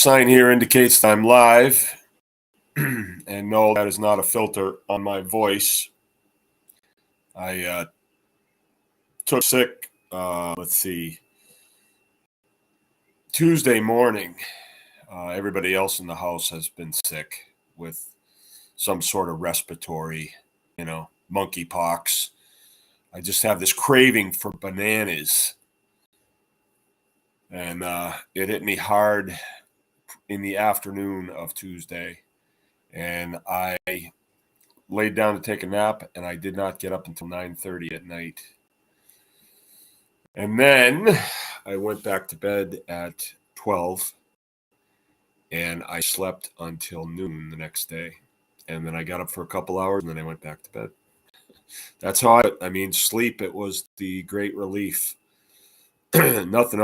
sign here indicates that I'm live, and no, that is not a filter on my voice. I took sick, Tuesday morning. Everybody else in the house has been sick with some sort of respiratory, monkeypox. I just have this craving for bananas, and it hit me hard in the afternoon of Tuesday, and I laid down to take a nap, and I did not get up until 9:30 at night. And then I went back to bed at 12, and I slept until noon the next day. And then I got up for a couple hours, and then I went back to bed. That's how sleep, it was the great relief. Nothing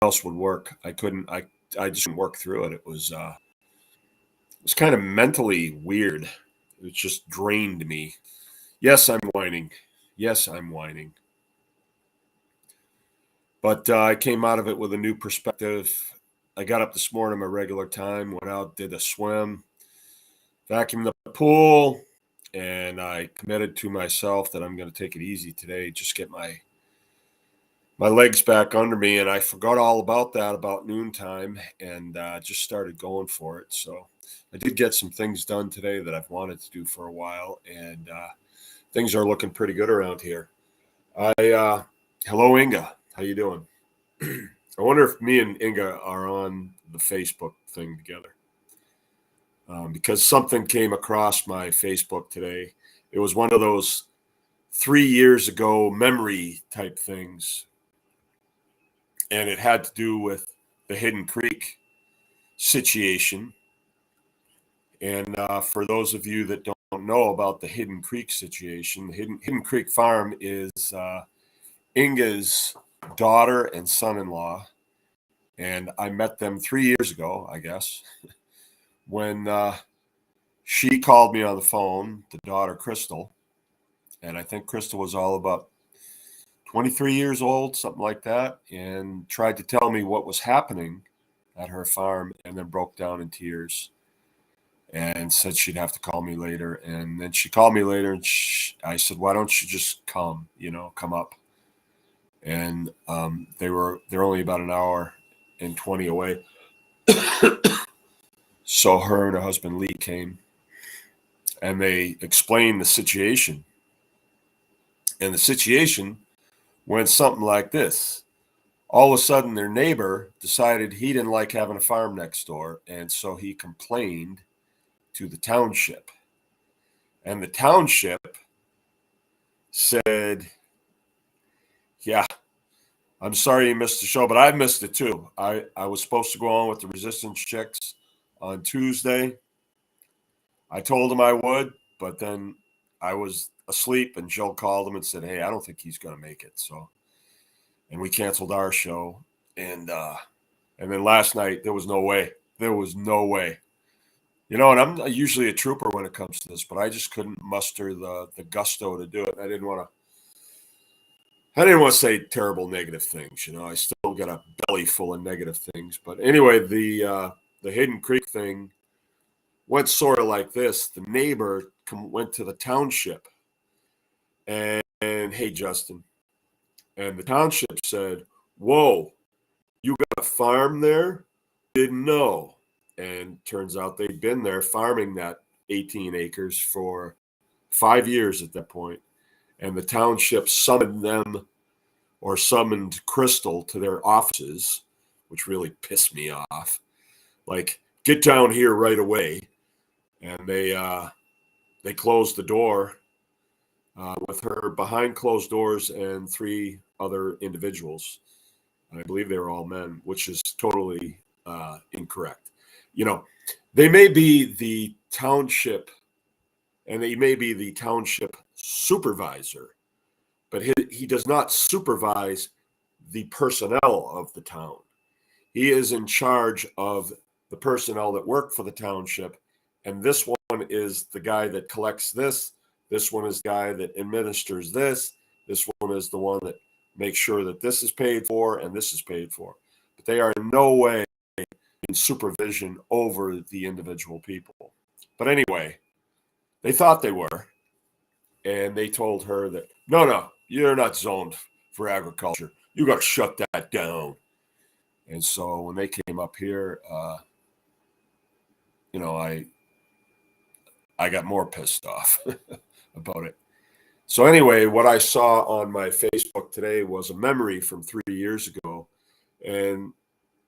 else would work. I just couldn't work through it. It was kind of mentally weird. It just drained me. Yes, I'm whining. But I came out of it with a new perspective. I got up this morning at my regular time, went out, did a swim, vacuumed the pool, and I committed to myself that I'm going to take it easy today, just get my legs back under me, and I forgot all about that about noontime and just started going for it. So I did get some things done today that I've wanted to do for a while, and things are looking pretty good around here. Hello, Inga. How you doing? I wonder if me and Inga are on the Facebook thing together, because something came across my Facebook today. It was one of those 3 years ago memory type things, and it had to do with the Hidden Creek situation. And for those of you that don't know about the Hidden Creek situation, the Hidden Creek Farm is Inga's daughter and son-in-law, and I met them 3 years ago, I guess, when she called me on the phone, the daughter Crystal, and I think Crystal was all about 23 years old, something like that, and tried to tell me what was happening at her farm, and then broke down in tears and said she'd have to call me later. And then she called me later, and I said, why don't you just come up? And they're only about an hour and 20 away. So her and her husband Lee came, and they explained the situation. And the situation went something like this. All of a sudden, their neighbor decided he didn't like having a farm next door, and so he complained to the township. And the township said, yeah, I'm sorry you missed the show, but I missed it too. I was supposed to go on with the Resistance Chicks on Tuesday. I told him I would, but then I was asleep, and Jill called him and said, hey, I don't think he's going to make it. And we canceled our show. And then last night, there was no way. And I'm usually a trooper when it comes to this, but I just couldn't muster the gusto to do it. I didn't want to say terrible negative things. I still got a belly full of negative things. But anyway, the Hidden Creek thing went sort of like this. The neighbor went to the township and hey, Justin. And the township said, whoa, you got a farm there? Didn't know. And turns out they'd been there farming that 18 acres for 5 years at that point. And the township summoned Crystal to their offices, which really pissed me off. Like, get down here right away. And they closed the door with her behind closed doors and 3 other individuals. And I believe they were all men, which is totally incorrect. They may be the township, and they may be the township supervisor, but he does not supervise the personnel of the town. He is in charge of the personnel that work for the township, and this one is the guy that collects this. This one is the guy that administers this. This one is the one that makes sure that this is paid for and this is paid for. But they are in no way supervision over the individual people. But anyway, they thought they were, and they told her that, no, you're not zoned for agriculture. You got to shut that down. And so when they came up here, I got more pissed off about it. So anyway, what I saw on my Facebook today was a memory from 3 years ago. And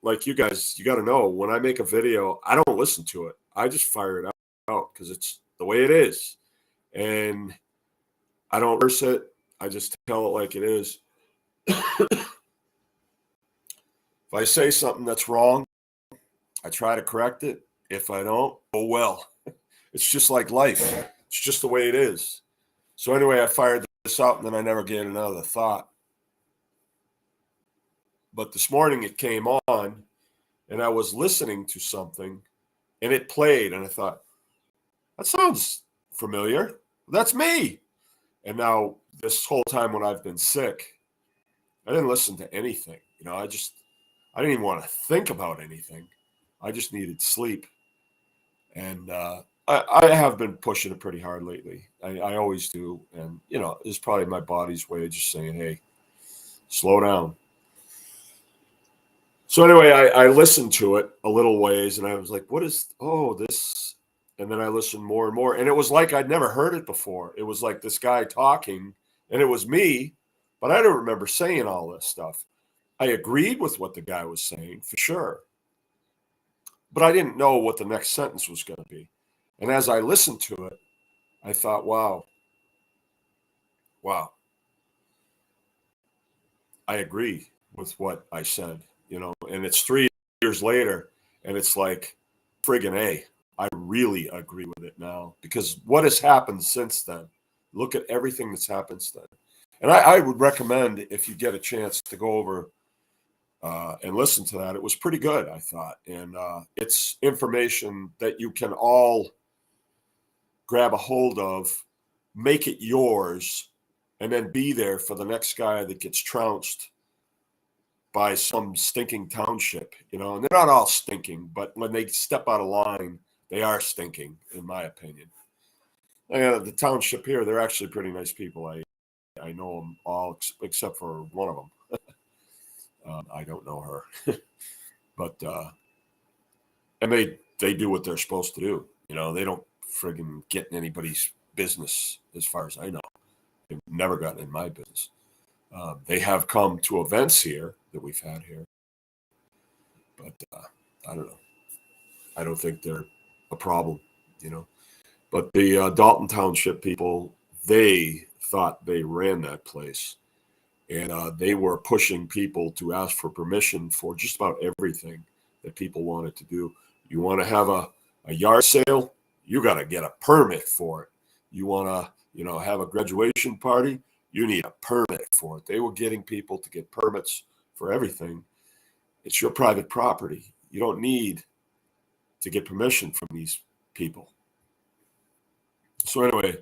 like you guys, you got to know, when I make a video, I don't listen to it. I just fire it out because it's the way it is. And I don't rehearse it. I just tell it like it is. If I say something that's wrong, I try to correct it. If I don't, oh well. It's just like life. It's just the way it is. So anyway, I fired this out, and then I never gave another thought. But this morning it came on, and I was listening to something, and it played, and I thought, that sounds familiar. That's me. And now this whole time when I've been sick, I didn't listen to anything. I didn't even want to think about anything. I just needed sleep. And I have been pushing it pretty hard lately. I always do. And, it's probably my body's way of just saying, hey, slow down. So anyway, I listened to it a little ways, and I was like, this? And then I listened more and more. And it was like I'd never heard it before. It was like this guy talking, and it was me, but I don't remember saying all this stuff. I agreed with what the guy was saying, for sure. But I didn't know what the next sentence was going to be. And as I listened to it, I thought, wow. I agree with what I said, and it's 3 years later, and it's like, friggin' A. I really agree with it now, because what has happened since then? Look at everything that's happened since then. And I would recommend, if you get a chance, to go over and listen to that. It was pretty good, I thought. And it's information that you can all grab a hold of, make it yours, and then be there for the next guy that gets trounced by some stinking township, and they're not all stinking, but when they step out of line, they are stinking, in my opinion. And the township here, they're actually pretty nice people. I know them all except for one of them. I don't know her, but and they do what they're supposed to do. They don't friggin' get in anybody's business, as far as I know. They've never gotten in my business. They have come to events here that we've had here, but I don't know. I don't think they're a problem, But the Dalton Township people, they thought they ran that place, and they were pushing people to ask for permission for just about everything that people wanted to do. You want to have a yard sale, you got to get a permit for it. You want to, have a graduation party, you need a permit for it. They were getting people to get permits for everything. It's your private property. You don't need to get permission from these people. So anyway,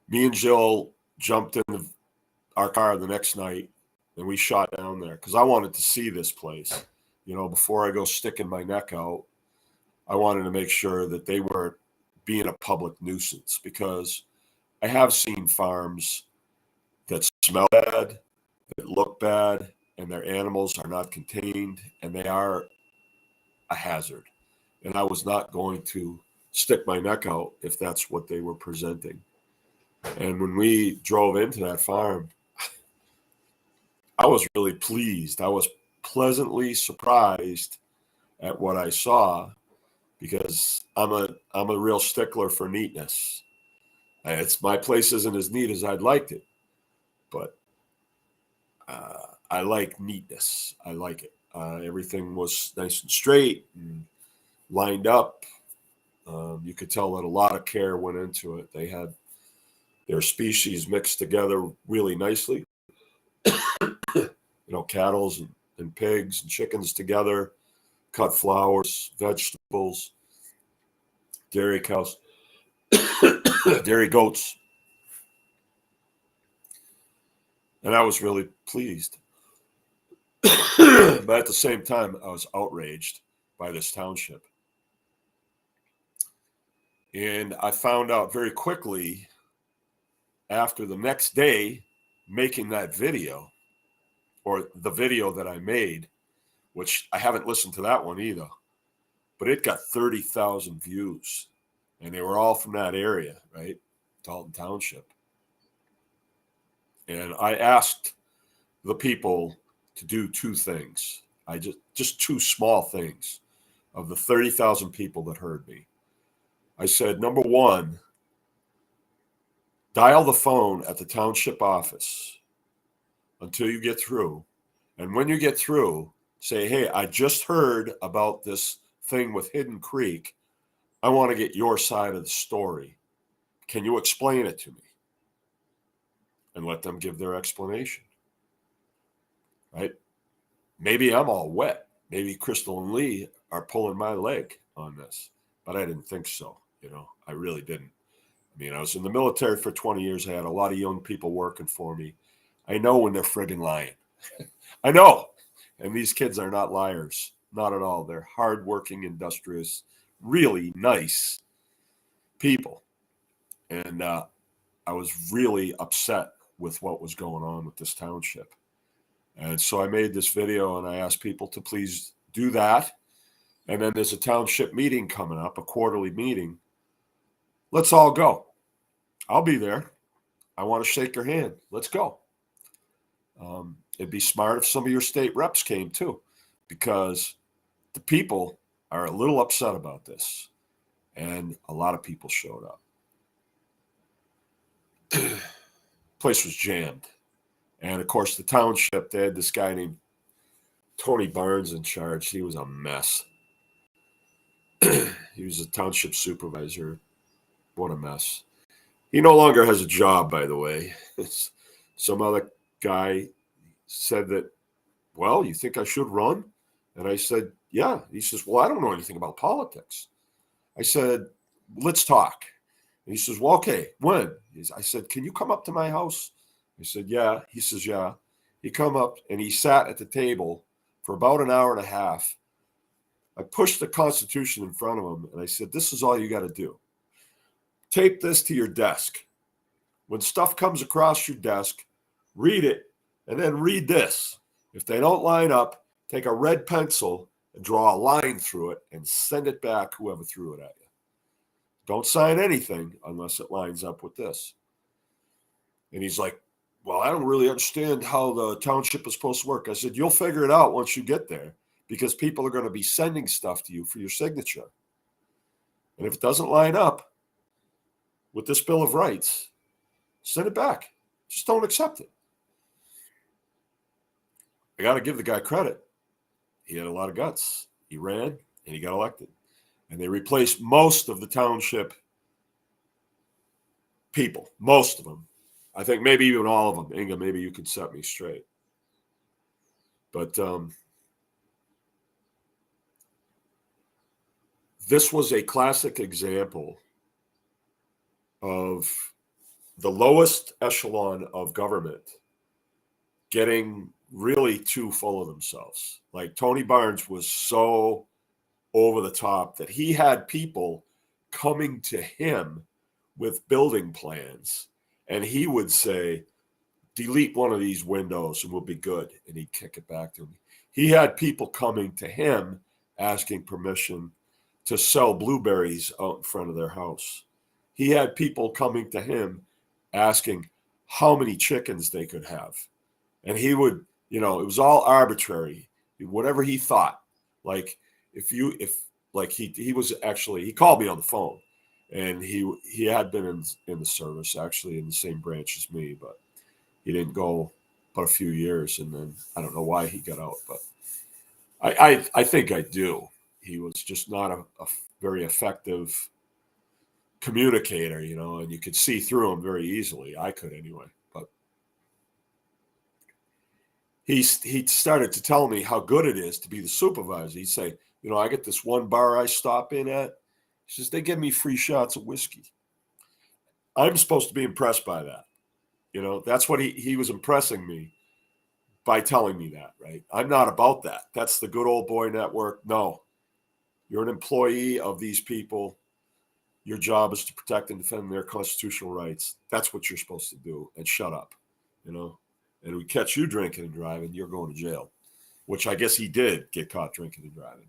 me and Jill jumped in our car the next night, and we shot down there because I wanted to see this place. Before I go sticking my neck out, I wanted to make sure that they weren't being a public nuisance, because I have seen farms that smell bad, that look bad, and their animals are not contained, and they are a hazard. And I was not going to stick my neck out if that's what they were presenting. And when we drove into that farm, I was really pleased. I was pleasantly surprised at what I saw, because I'm a real stickler for neatness. It's my place isn't as neat as I'd like it, but I like neatness. I like it. Everything was nice and straight and lined up. You could tell that a lot of care went into it. They had their species mixed together really nicely. Cattle and pigs and chickens together, cut flowers, vegetables, dairy cows, dairy goats. And I was really pleased. But at the same time, I was outraged by this township. And I found out very quickly after the next day making that video, or the video that I made, which I haven't listened to that one either, but it got 30,000 views. And they were all from that area, right? Dalton Township. And I asked the people to do two things. Just two small things of the 30,000 people that heard me. I said, number one, dial the phone at the township office until you get through. And when you get through, say, hey, I just heard about this thing with Hidden Creek. I want to get your side of the story. Can you explain it to me? And let them give their explanation. Right? Maybe I'm all wet. Maybe Crystal and Lee are pulling my leg on this. But I didn't think so. I really didn't. I mean, I was in the military for 20 years. I had a lot of young people working for me. I know when they're friggin' lying. I know. And these kids are not liars. Not at all. They're hardworking, industrious, really nice people. And I was really upset with what was going on with this township. And so I made this video and I asked people to please do that. And then there's a township meeting coming up, a quarterly meeting. Let's all go. I'll be there. I want to shake your hand. Let's go. It'd be smart if some of your state reps came too, because the people are a little upset about this. And a lot of people showed up. Place was jammed. And of course, the township, they had this guy named Tony Barnes in charge. He was a mess. He was a township supervisor. What a mess. He no longer has a job, by the way. Some other guy said that, well, you think I should run? And I said, yeah. He says, well, I don't know anything about politics. I said, let's talk. And he says, well, okay, when? I said, can you come up to my house? I said, yeah. He says, yeah. He come up and he sat at the table for about an hour and a half. I pushed the Constitution in front of him and I said, this is all you got to do. Tape this to your desk. When stuff comes across your desk, read it and then read this. If they don't line up, take a red pencil and draw a line through it and send it back whoever threw it at you. Don't sign anything unless it lines up with this. And he's like, well, I don't really understand how the township is supposed to work. I said, you'll figure it out once you get there, because people are going to be sending stuff to you for your signature. And if it doesn't line up with this Bill of Rights, send it back. Just don't accept it. I got to give the guy credit. He had a lot of guts. He ran and he got elected. And they replaced most of the township people, most of them. I think maybe even all of them. Inga, maybe you could set me straight. But this was a classic example of the lowest echelon of government getting really too full of themselves. Like Tony Barnes was so over the top that he had people coming to him with building plans, and he would say, delete one of these windows and we'll be good. And he'd kick it back to me. He had people coming to him asking permission to sell blueberries out in front of their house. He had people coming to him asking how many chickens they could have. And he would, it was all arbitrary, whatever he thought. Like he called me on the phone, and he had been in the service, actually in the same branch as me, but he didn't go but a few years. And then I don't know why he got out, but I think I do. He was just not a very effective communicator, and you could see through him very easily. I could anyway. But he started to tell me how good it is to be the supervisor. He'd say, I get this one bar I stop in at. He says, they give me free shots of whiskey. I'm supposed to be impressed by that. That's what he was impressing me by telling me that, right? I'm not about that. That's the good old boy network. No, You're an employee of these people. Your job is to protect and defend their constitutional rights. That's what you're supposed to do, and shut up, you know. And we catch you drinking and driving, you're going to jail, which I guess he did get caught drinking and driving.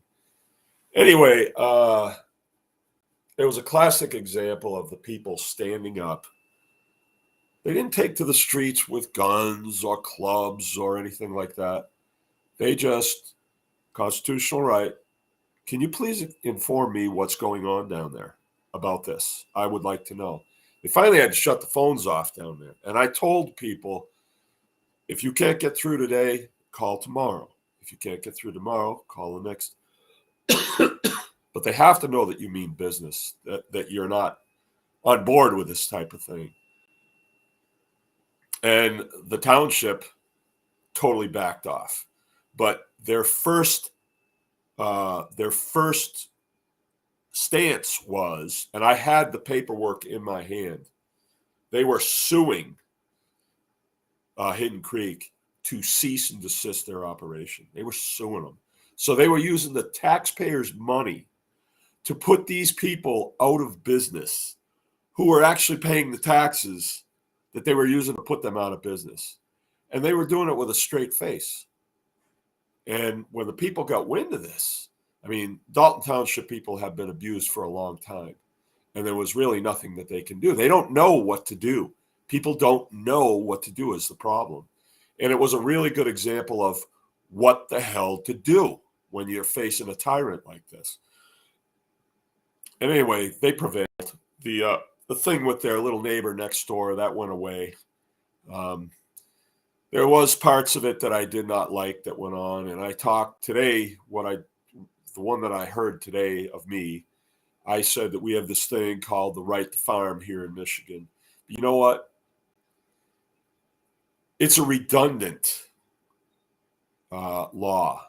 Anyway, it was a classic example of the people standing up. They didn't take to the streets with guns or clubs or anything like that. They just, constitutional right. Can you please inform me what's going on down there about this? I would like to know. They finally had to shut the phones off down there. And I told people, if you can't get through today, call tomorrow. If you can't get through tomorrow, call the next. But they have to know that you mean business, that you're not on board with this type of thing. And the township totally backed off. But their first stance was, and I had the paperwork in my hand, they were suing Hidden Creek to cease and desist their operation. They were suing them. So they were using the taxpayers' money to put these people out of business who were actually paying the taxes that they were using to put them out of business. And they were doing it with a straight face. And when the people got wind of this, I mean, Dalton Township people have been abused for a long time, and there was really nothing that they can do. They don't know what to do. People don't know what to do is the problem. And it was a really good example of what the hell to do when you're facing a tyrant like this. And anyway, they prevailed. The thing with their little neighbor next door, that went away. There was parts of it that I did not like that went on. And I talked today, the one that I heard today of me, I said that we have this thing called the right to farm here in Michigan. You know what? It's a redundant law.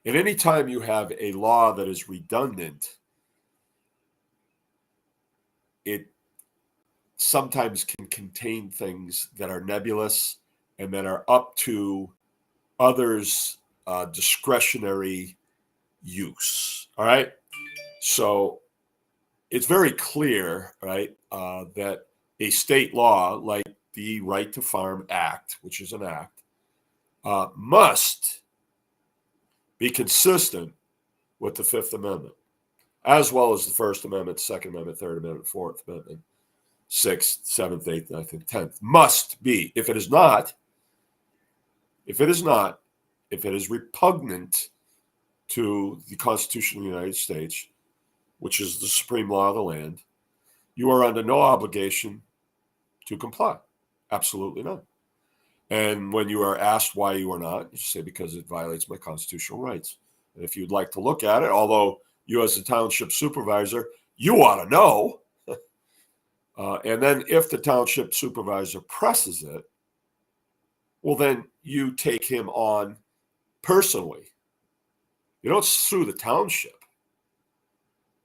And anytime you have a law that is redundant, it sometimes can contain things that are nebulous and that are up to others' discretionary use. All right. So it's very clear, right, that a state law like the Right to Farm Act, which is an act, must be consistent with the Fifth Amendment, as well as the First Amendment, Second Amendment, Third Amendment, Fourth Amendment, Sixth, Seventh, Eighth, Ninth, and 10th. Must be. If it is repugnant to the Constitution of the United States, which is the supreme law of the land, you are under no obligation to comply. Absolutely not. And when you are asked why you are not, you say, because it violates my constitutional rights. And if you'd like to look at it, although you as a township supervisor, you ought to know. And then if the township supervisor presses it, well, then you take him on personally. You don't sue the township.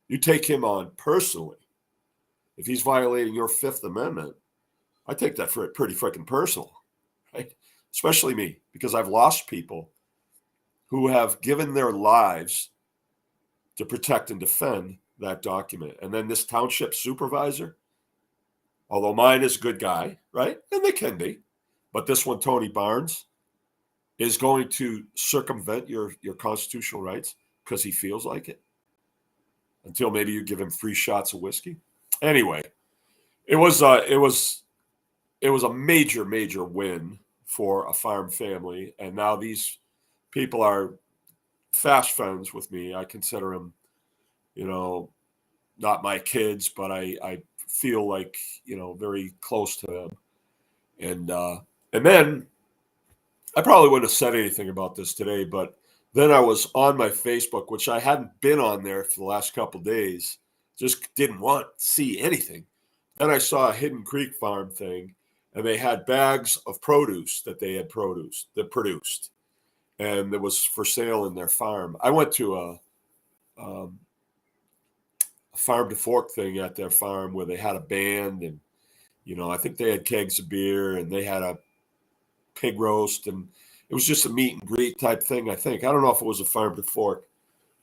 You take him on personally. If he's violating your Fifth Amendment, I take that for pretty freaking personal, right? Especially me, because I've lost people who have given their lives to protect and defend that document. And then this township supervisor, although mine is a good guy, right? And they can be. But this one, Tony Barnes, is going to circumvent your constitutional rights because he feels like it, until maybe you give him free shots of whiskey. Anyway, it was a major win for a farm family, and now these people are fast friends with me. I consider them, not my kids, but I feel like, very close to them. And then I probably wouldn't have said anything about this today, but then I was on my Facebook, which I hadn't been on there for the last couple of days, just didn't want to see anything. Then I saw a Hidden Creek farm thing, and they had bags of produce that they had produced, and it was for sale in their farm. I went to a farm to fork thing at their farm where they had a band, and I think they had kegs of beer, and they had a pig roast, and it was just a meet and greet type thing. I don't know if it was a farm to fork,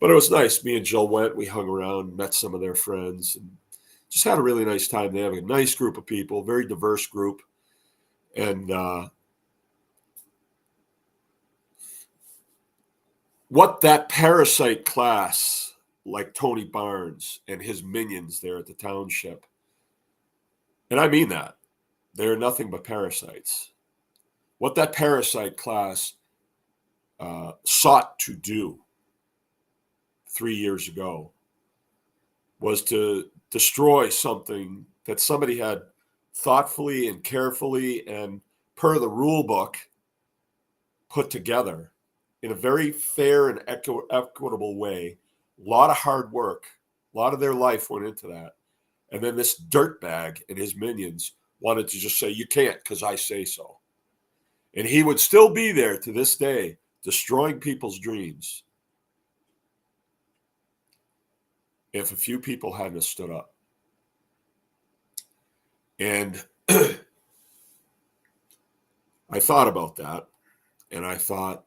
But it was nice. Me and Jill went. We hung around, met some of their friends, and just had a really nice time. They have a nice group of people, very diverse group. And what that parasite class, like Tony Barnes and his minions there at the township, and I mean that, they're nothing but parasites. What that parasite class sought to do 3 years ago was to destroy something that somebody had thoughtfully and carefully and per the rule book put together in a very fair and equitable way. A lot of hard work, a lot of their life went into that. And then this dirtbag and his minions wanted to just say, you can't because I say so. And he would still be there to this day, destroying people's dreams if a few people hadn't stood up. And I thought about that, and I thought,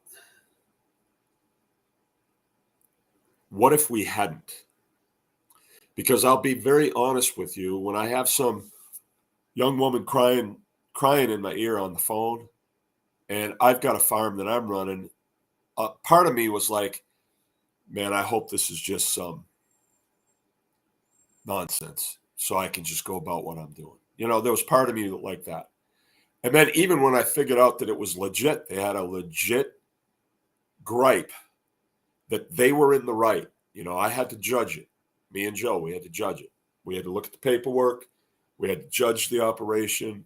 what if we hadn't? Because I'll be very honest with you, when I have some young woman crying in my ear on the phone, and I've got a farm that I'm running, part of me was like, man, I hope this is just some nonsense so I can just go about what I'm doing. You know, there was part of me like that. And then even when I figured out that it was legit, they had a legit gripe that they were in the right. You know, I had to judge it. Me and Joe, we had to judge it. We had to look at the paperwork. We had to judge the operation.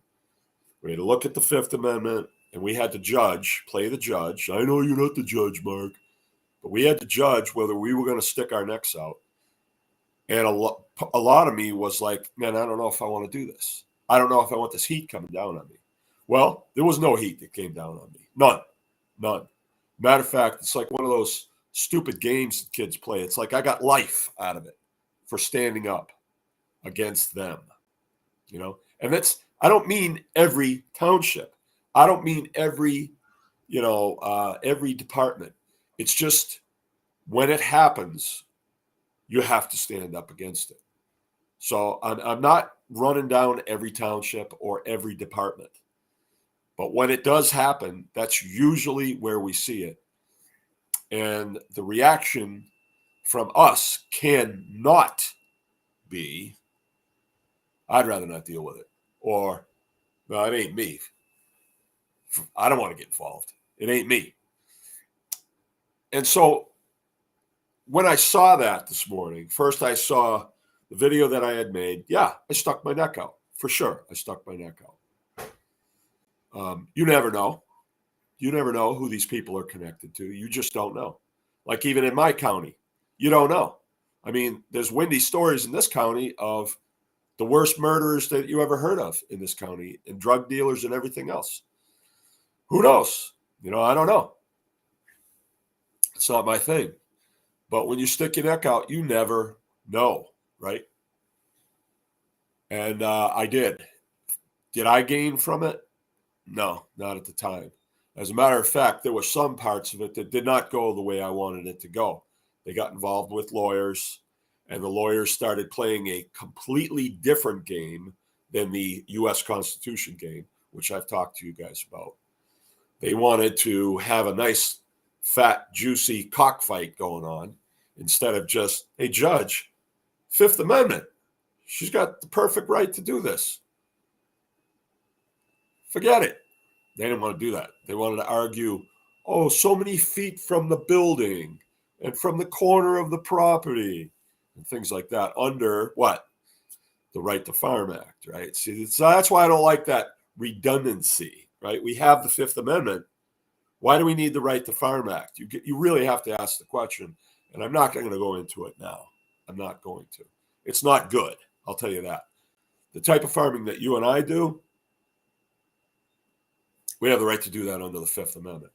We had to look at the Fifth Amendment, and we had to judge, play the judge. I know you're not the judge, Mark, but we had to judge whether we were going to stick our necks out. And a lot of me was like, man, I don't know if I want to do this. I don't know if I want this heat coming down on me. Well, there was no heat that came down on me. None. Matter of fact, it's like one of those stupid games that kids play. It's like I got life out of it for standing up against them, you know? And that's, I don't mean every township. I don't mean every, every department. It's just when it happens, you have to stand up against it. So I'm not running down every township or every department. But when it does happen, that's usually where we see it. And the reaction from us cannot be, I'd rather not deal with it. Or, no, it ain't me. I don't want to get involved. It ain't me. And so when I saw that this morning, first I saw the video that I had made. Yeah, I stuck my neck out. For sure, I stuck my neck out. You never know. You never know who these people are connected to. You just don't know. Like even in my county, you don't know. I mean, there's windy stories in this county of the worst murderers that you ever heard of in this county and drug dealers and everything else. Who knows? I don't know. It's not my thing. But when you stick your neck out, you never know, right? And I did. Did I gain from it? No, not at the time. As a matter of fact, there were some parts of it that did not go the way I wanted it to go. They got involved with lawyers, and the lawyers started playing a completely different game than the U.S. Constitution game, which I've talked to you guys about. They wanted to have a nice, fat, juicy cockfight going on instead of just, hey, judge, Fifth Amendment. She's got the perfect right to do this. Forget it. They didn't want to do that. They wanted to argue, oh, so many feet from the building and from the corner of the property and things like that under what? The Right to Farm Act, right? See, that's why I don't like that redundancy, right? We have the Fifth Amendment. Why do we need the Right to Farm Act? You really have to ask the question, and I'm not going to go into it now. I'm not going to. It's not good. I'll tell you that. The type of farming that you and I do, we have the right to do that under the Fifth Amendment.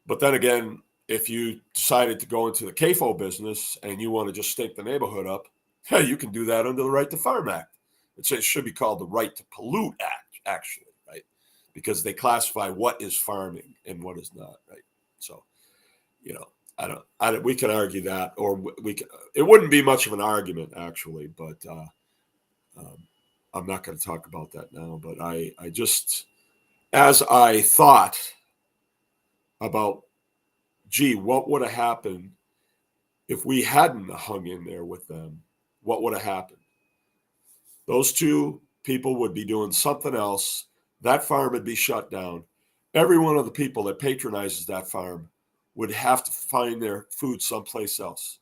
But then again, if you decided to go into the CAFO business and you want to just stink the neighborhood up, hey, you can do that under the Right to Farm Act. It should be called the Right to Pollute Act, actually, right? Because they classify what is farming and what is not, right? So, we can argue that, or we can, it wouldn't be much of an argument actually, but I'm not going to talk about that now. But I just, as I thought about, gee, what would have happened if we hadn't hung in there with them? What would have happened? Those two people would be doing something else. That farm would be shut down. Every one of the people that patronizes that farm would have to find their food someplace else.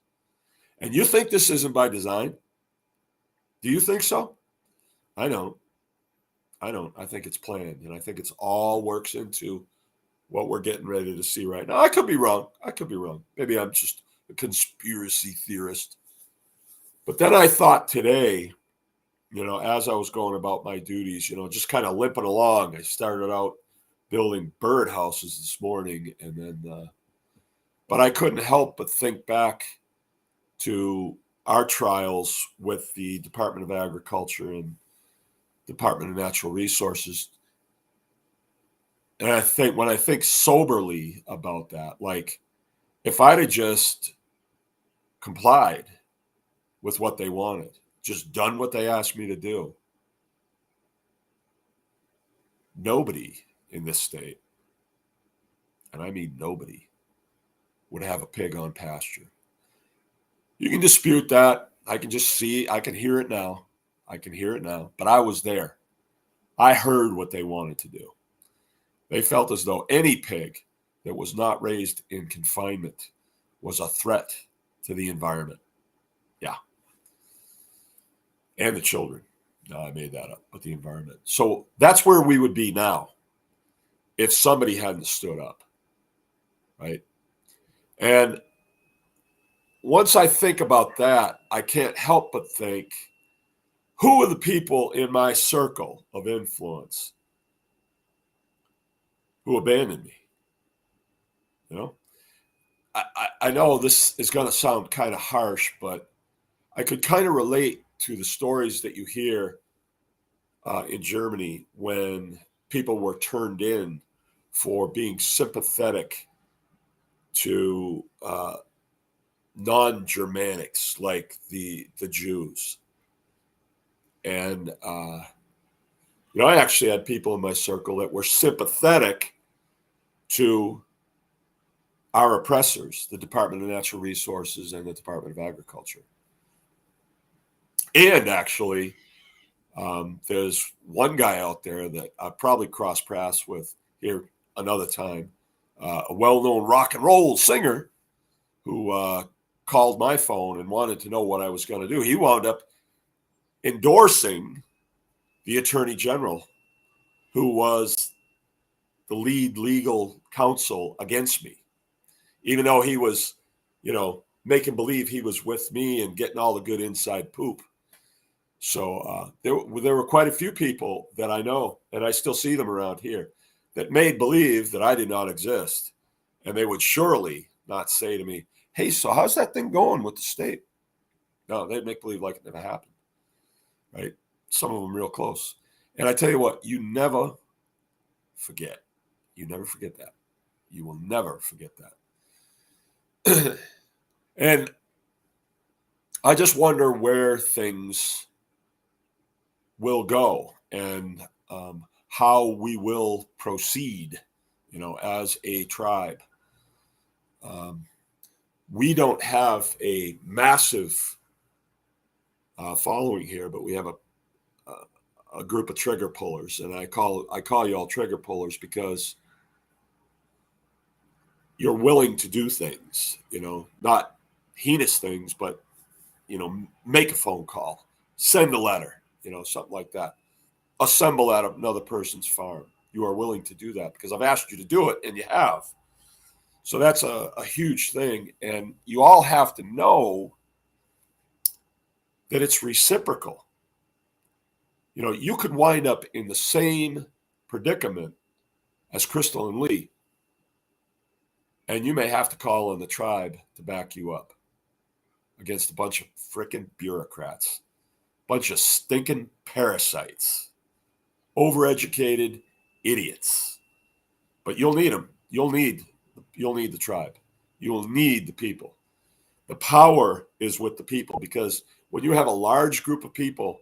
And you think this isn't by design? Do you think so? I don't. I think it's planned, and I think it's all works into what we're getting ready to see right now. I could be wrong. Maybe I'm just a conspiracy theorist. But then I thought today, as I was going about my duties, just kind of limping along, I started out building bird houses this morning, and then, but I couldn't help but think back to our trials with the Department of Agriculture and Department of Natural Resources. And when I think soberly about that, like if I'd have just complied with what they wanted, just done what they asked me to do, nobody in this state, and I mean nobody, would have a pig on pasture. You can dispute that. I can hear it now. But I was there. I heard what they wanted to do. They felt as though any pig that was not raised in confinement was a threat to the environment. Yeah. And the children. No, I made that up, but the environment. So that's where we would be now if somebody hadn't stood up, right? And once I think about that, I can't help but think, who are the people in my circle of influence who abandoned me? I know this is going to sound kind of harsh, but I could kind of relate to the stories that you hear in Germany when people were turned in for being sympathetic to non-Germanics like the Jews. And, I actually had people in my circle that were sympathetic to our oppressors, the Department of Natural Resources and the Department of Agriculture. And actually, there's one guy out there that I probably cross paths with here another time, a well-known rock and roll singer who called my phone and wanted to know what I was going to do. He wound up endorsing the Attorney General, who was the lead legal counsel against me, even though he was, making believe he was with me and getting all the good inside poop. So there were quite a few people that I know, and I still see them around here, that made believe that I did not exist. And they would surely not say to me, hey, so how's that thing going with the state? No, they'd make believe like it never happened, right? Some of them real close. And I tell you what, you never forget. You never forget that. You will never forget that. And I just wonder where things will go and how we will proceed, as a tribe. We don't have a massive following here, but we have a group of trigger pullers, and I call you all trigger pullers because you're willing to do things, not heinous things, but make a phone call, send a letter, something like that. Assemble at another person's farm. You are willing to do that because I've asked you to do it, and you have. So that's a huge thing, and you all have to know that it's reciprocal. You could wind up in the same predicament as Crystal and Lee, and you may have to call on the tribe to back you up against a bunch of frickin' bureaucrats, bunch of stinking parasites, overeducated idiots. But you'll need them. You'll need the tribe. You will need the people. The power is with the people, because when you have a large group of people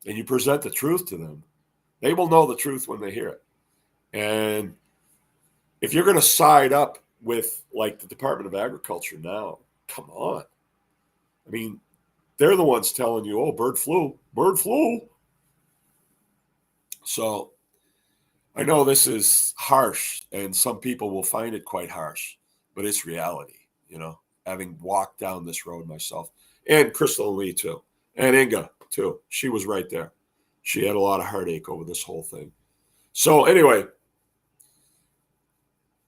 and you present the truth to them, they will know the truth when they hear it. And if you're going to side up with like the Department of Agriculture now, come on. I mean, they're the ones telling you, oh, bird flu. So I know this is harsh, and some people will find it quite harsh, but it's reality, having walked down this road myself. And Crystal and Lee, too. And Inga, too. She was right there. She had a lot of heartache over this whole thing. So anyway,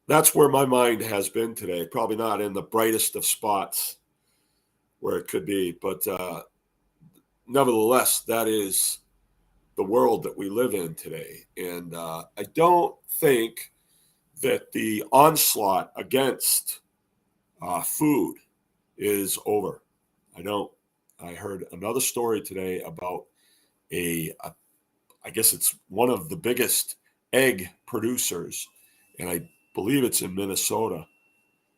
that's where my mind has been today. Probably not in the brightest of spots where it could be, but nevertheless, that is the world that we live in today. And I don't think that the onslaught against food is over. I don't. I heard another story today about I guess it's one of the biggest egg producers, and I believe it's in Minnesota.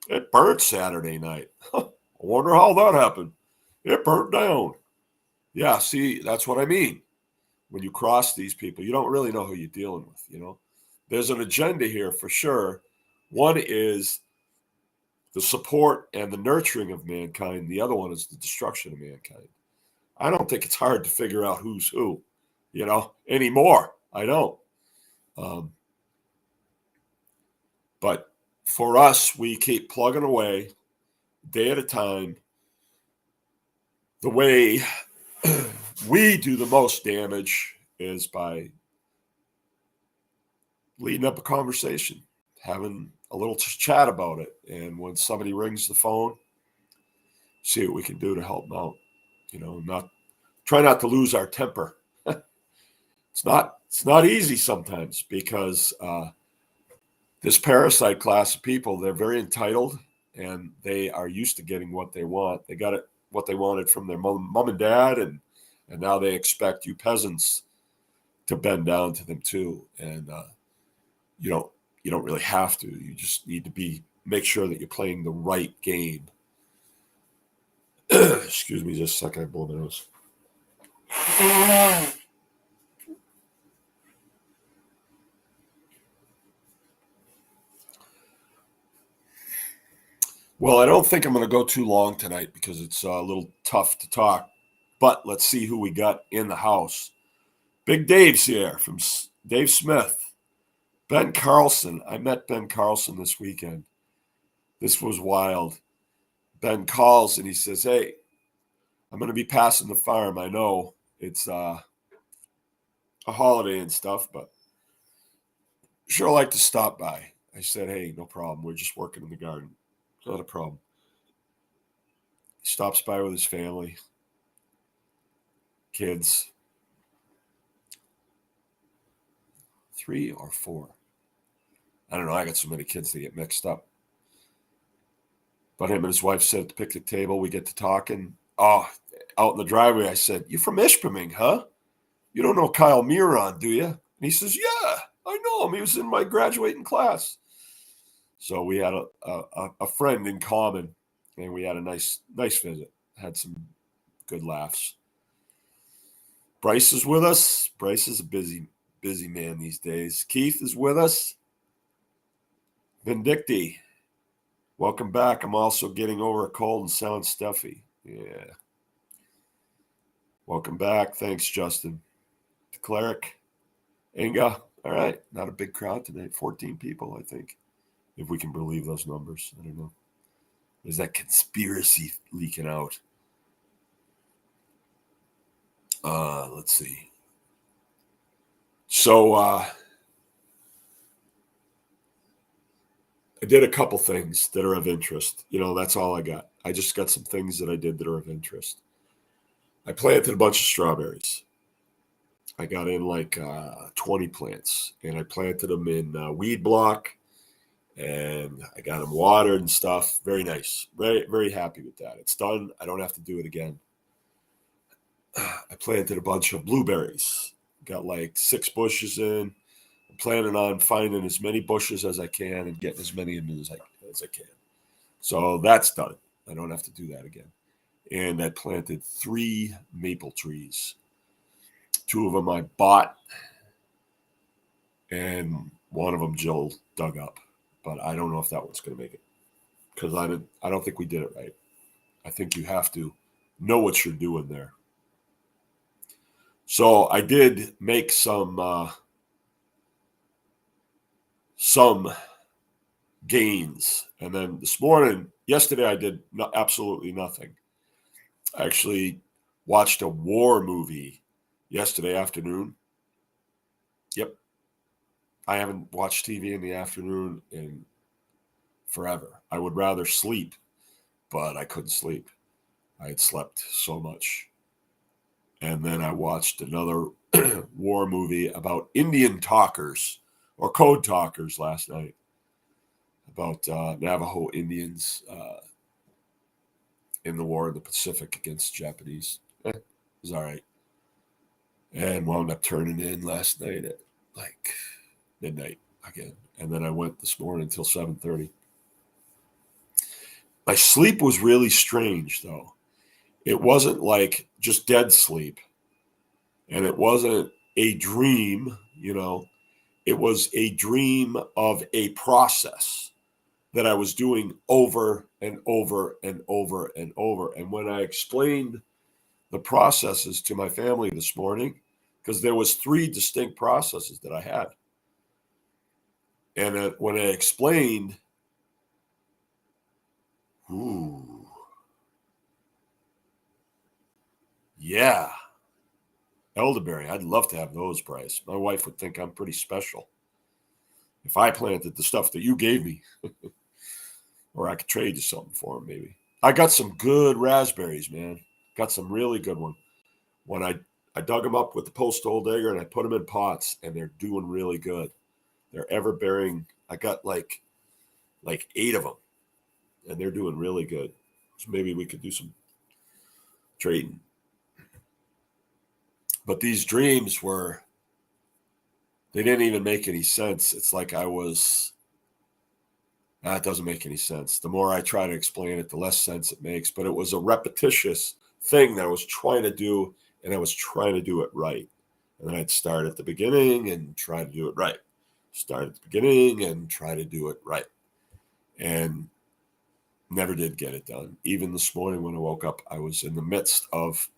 It burnt Saturday night. I wonder how that happened. It burnt down. Yeah, see, that's what I mean. When you cross these people, you don't really know who you're dealing with, There's an agenda here for sure. One is the support and the nurturing of mankind. The other one is the destruction of mankind. I don't think it's hard to figure out who's who, anymore. I don't. But for us, we keep plugging away day at a time. The way we do the most damage is by leading up a conversation, having a little chat about it. And when somebody rings the phone, see what we can do to help them out. Try not to lose our temper. It's not easy sometimes, because this parasite class of people, they're very entitled, and they are used to getting what they want. They got what they wanted from their mom and dad, and now they expect you peasants to bend down to them too. And you don't really have to. You just need to make sure that you're playing the right game. Excuse me just a second, I blow my nose. Well, I don't think I'm going to go too long tonight, because it's a little tough to talk. But let's see who we got in the house. Big Dave's here, from Dave Smith. Ben Carlson. I met Ben Carlson this weekend. This was wild. Ben calls and he says, hey, I'm going to be passing the farm. I know it's a holiday and stuff, but sure like to stop by. I said, hey, no problem. We're just working in the garden. Not a problem. He stops by with his family, kids. 3 or 4. I don't know. I got so many kids to get mixed up. But him and his wife sit at the picnic table. We get to talking. Oh, out in the driveway, I said, you from Ishpeming, huh? You don't know Kyle Miron, do you? And he says, yeah, I know him. He was in my graduating class. So we had a friend in common, and we had a nice visit. Had some good laughs. Bryce is with us. Bryce is a busy man these days. Keith is with us. Vindicti, welcome back. I'm also getting over a cold and sound stuffy. Yeah. Welcome back. Thanks, Justin. The Cleric. Inga. All right. Not a big crowd tonight. 14 people, I think. If we can believe those numbers. I don't know. There's that conspiracy leaking out. Let's see. So I did a couple things that are of interest. That's all I got. I just got some things that I did that are of interest. I planted a bunch of strawberries. I got in like 20 plants, and I planted them in weed block, and I got them watered and stuff. Very nice. Very, very happy with that. It's done. I don't have to do it again. I planted a bunch of blueberries. Got like 6 bushes in. I'm planning on finding as many bushes as I can and getting as many in as I can. So that's done. I don't have to do that again. And I planted 3 maple trees. 2 of them I bought, and one of them Jill dug up. But I don't know if that one's going to make it, because I don't think we did it right. I think you have to know what you're doing there. So I did make some gains, and then yesterday I did absolutely nothing. I actually watched a war movie yesterday afternoon. Yep. I haven't watched TV in the afternoon in forever. I would rather sleep, but I couldn't sleep. I had slept so much. And then I watched another war movie about Indian talkers or code talkers last night, about Navajo Indians in the war in the Pacific against Japanese. It was all right. And wound up turning in last night at like midnight again. And then I went this morning until 7:30. My sleep was really strange, though. It wasn't like just dead sleep. And it wasn't a dream, It was a dream of a process that I was doing over and over and over and over. And when I explained the processes to my family this morning, because there was 3 distinct processes that I had. And when I explained, yeah, elderberry, I'd love to have those, Bryce. My wife would think I'm pretty special if I planted the stuff that you gave me. Or I could trade you something for them, maybe. I got some good raspberries, man. Got some really good one. When I dug them up with the post-hole digger and I put them in pots, and they're doing really good. They're ever-bearing. I got like 8 of them, and they're doing really good. So maybe we could do some trading. But these dreams they didn't even make any sense. It's like it doesn't make any sense. The more I try to explain it, the less sense it makes. But it was a repetitious thing that I was trying to do, and I was trying to do it right. And then I'd start at the beginning and try to do it right. Start at the beginning and try to do it right. And never did get it done. Even this morning when I woke up, I was in the midst of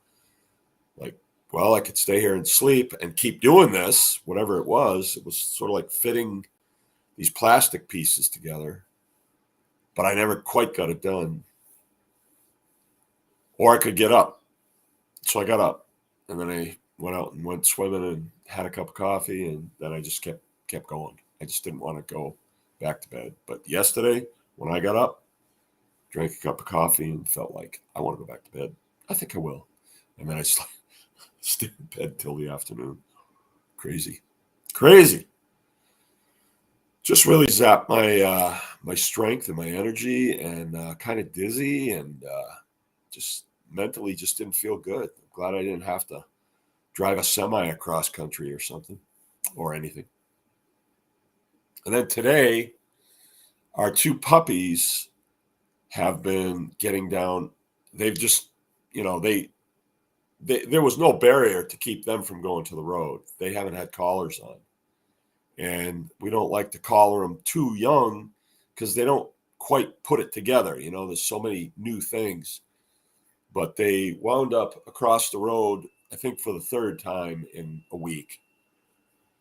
I could stay here and sleep and keep doing this, whatever it was. It was sort of like fitting these plastic pieces together, but I never quite got it done. Or I could get up. So I got up, and then I went out and went swimming and had a cup of coffee, and then I just kept going. I just didn't want to go back to bed. But yesterday, when I got up, drank a cup of coffee and felt like I want to go back to bed. I think I will. And then I stayed in bed till the afternoon. Crazy. Just really zapped my strength and my energy, and kind of dizzy, and just mentally just didn't feel good. I'm glad I didn't have to drive a semi across country or something or anything. And then today, our 2 puppies have been getting down. They've just, there was no barrier to keep them from going to the road. They haven't had collars on. And we don't like to collar them too young because they don't quite put it together. There's so many new things. But they wound up across the road, I think for the 3rd time in a week,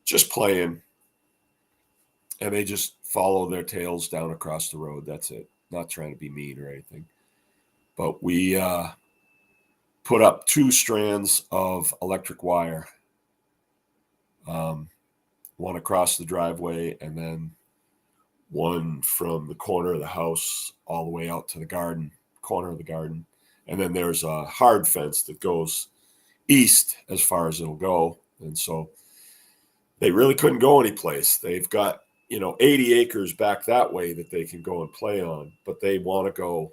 just playing. And they just follow their tails down across the road. That's it. Not trying to be mean or anything. But we put up 2 strands of electric wire, one across the driveway, and then one from the corner of the house all the way out to the corner of the garden. And then there's a hard fence that goes east as far as it'll go. And so they really couldn't go anyplace. They've got, 80 acres back that way that they can go and play on, but they want to go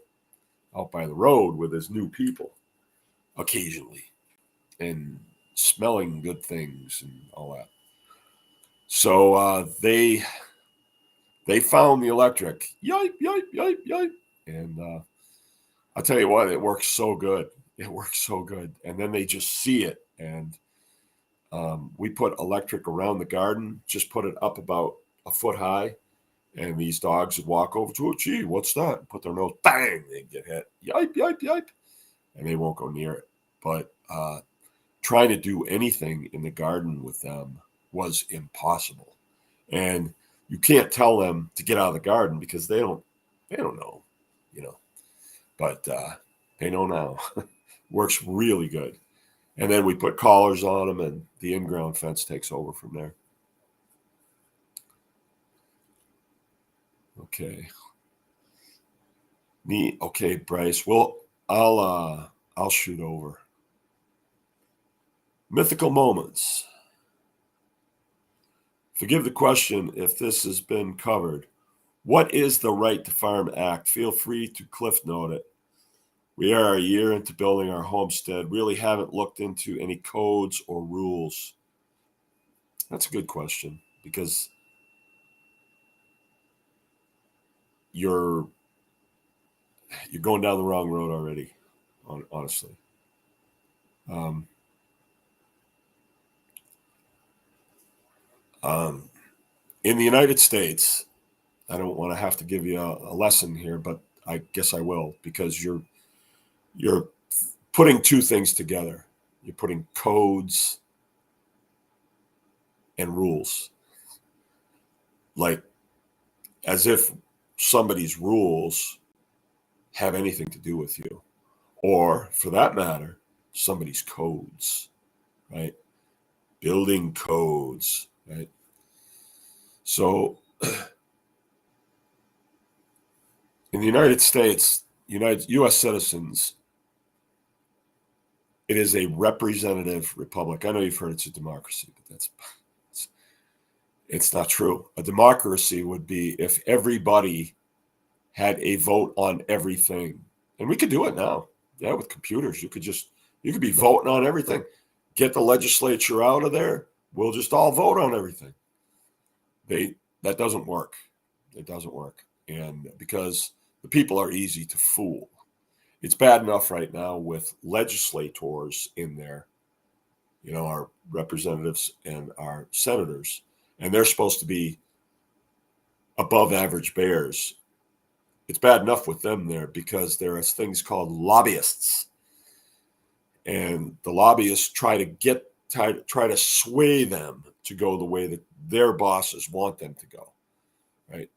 out by the road with his new people occasionally and smelling good things and all that. So they found the electric. Yipe, yipe, yipe, yipe. And I'll tell you what, it works so good. It works so good. And then they just see it. And we put electric around the garden, just put it up about a foot high. And these dogs would walk over to it. Gee, what's that? Put their nose, bang, they get hit. Yipe, yipe, yipe. And they won't go near it. But trying to do anything in the garden with them was impossible. And you can't tell them to get out of the garden because they don't know, you know. But they know now. Works really good. And then we put collars on them, and the in-ground fence takes over from there. Okay. Neat. Okay, Bryce. Well, I'll shoot over. Mythical moments. Forgive the question if this has been covered. What is the Right to Farm Act? Feel free to cliff note it. We are a year into building our homestead. Really haven't looked into any codes or rules. That's a good question because you're going down the wrong road already, honestly. In the United States, I don't want to have to give you a lesson here, but I guess I will because you're putting two things together. You're putting codes and rules, like as if somebody's rules have anything to do with you, or for that matter, somebody's codes, right? Building codes, right? So in the United States, U.S. citizens, it is a representative republic. I know you've heard it's a democracy, but it's not true. A democracy would be if everybody had a vote on everything. And we could do it now. Yeah, with computers. You could be voting on everything. Get the legislature out of there. We'll just all vote on everything. That doesn't work. It doesn't work. And because the people are easy to fool. It's bad enough right now with legislators in there, our representatives and our senators, and they're supposed to be above average bears. It's bad enough with them there because there are things called lobbyists, and the lobbyists try to sway them to go the way that their bosses want them to go, right?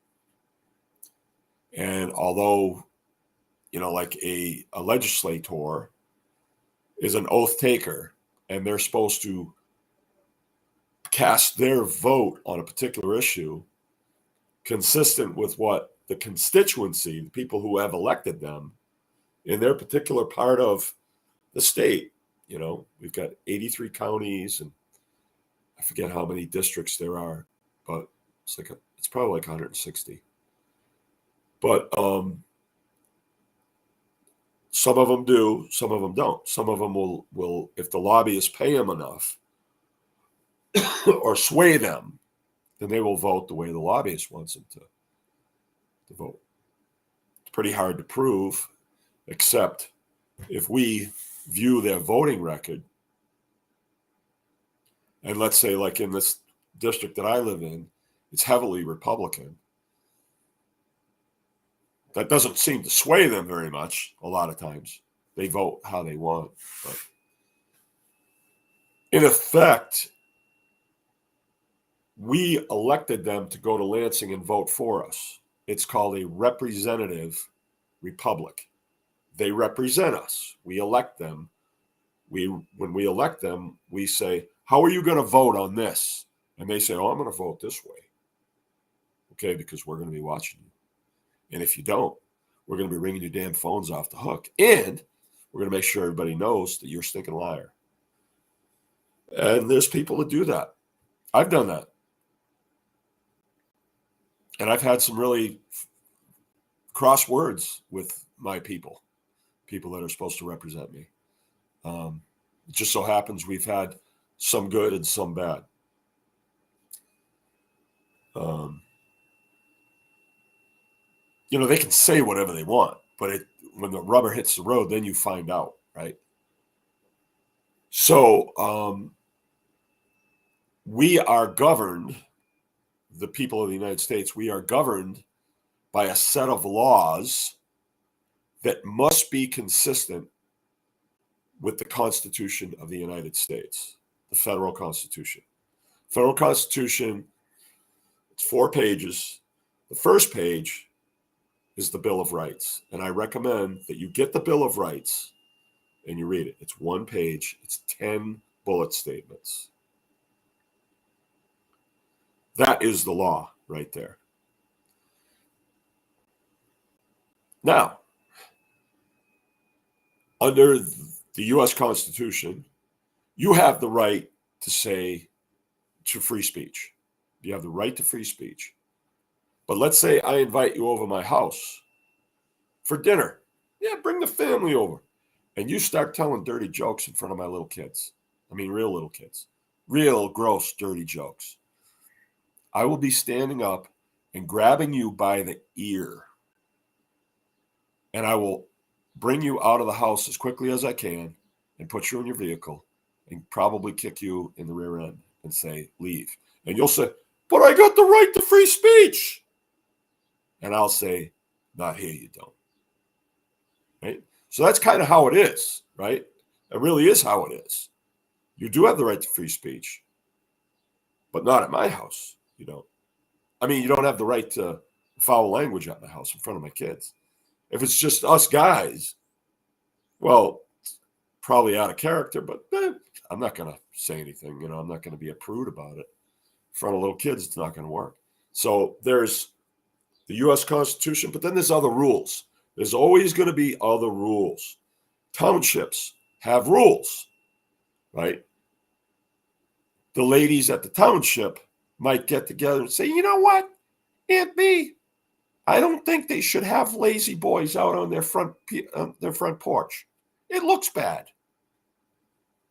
And although, like a legislator is an oath taker, and they're supposed to cast their vote on a particular issue consistent with what the constituency, the people who have elected them in their particular part of the state, we've got 83 counties and I forget how many districts there are, but it's probably like 160. But some of them do, some of them don't. Some of them will if the lobbyists pay them enough or sway them, then they will vote the way the lobbyist wants them to vote. It's pretty hard to prove, except if we view their voting record, and let's say like in this district that I live in, it's heavily Republican. That doesn't seem to sway them very much a lot of times. They vote how they want. But in effect, we elected them to go to Lansing and vote for us. It's called a representative republic. They represent us. We elect them. When we elect them, we say, how are you going to vote on this? And they say, I'm going to vote this way. Okay, because we're going to be watching you. And if you don't, we're going to be ringing your damn phones off the hook. And we're going to make sure everybody knows that you're a stinking liar. And there's people that do that. I've done that. And I've had some really cross words with my people that are supposed to represent me. It just so happens we've had some good and some bad. they can say whatever they want, but when the rubber hits the road, then you find out, right? So we are governed, the people of the United States, we are governed by a set of laws that must be consistent with the Constitution of the United States, the federal Constitution. Federal Constitution, it's 4 pages. The first page is the Bill of Rights. And I recommend that you get the Bill of Rights and you read it. It's 1 page. It's 10 bullet statements. That is the law right there. Now, under the U.S. Constitution, you have the right to free speech. You have the right to free speech. But let's say I invite you over my house for dinner. Yeah, bring the family over. And you start telling dirty jokes in front of my little kids. I mean, real little kids. Real gross, dirty jokes. I will be standing up and grabbing you by the ear. And I will bring you out of the house as quickly as I can and put you in your vehicle and probably kick you in the rear end and say, leave. And you'll say, but I got the right to free speech. And I'll say, not here, you don't. Right? So that's kind of how it is, right? It really is how it is. You do have the right to free speech, but not at my house. You don't. I mean, you don't have the right to foul language at my house in front of my kids. If it's just us guys, well, probably out of character, but I'm not going to say anything. I'm not going to be a prude about it. In front of little kids, it's not going to work. So there's the U.S. Constitution, but then there's other rules. There's always going to be other rules. Townships have rules, right? The ladies at the township might get together and say, you know what, Aunt B, I don't think they should have lazy boys out on their front porch. It looks bad.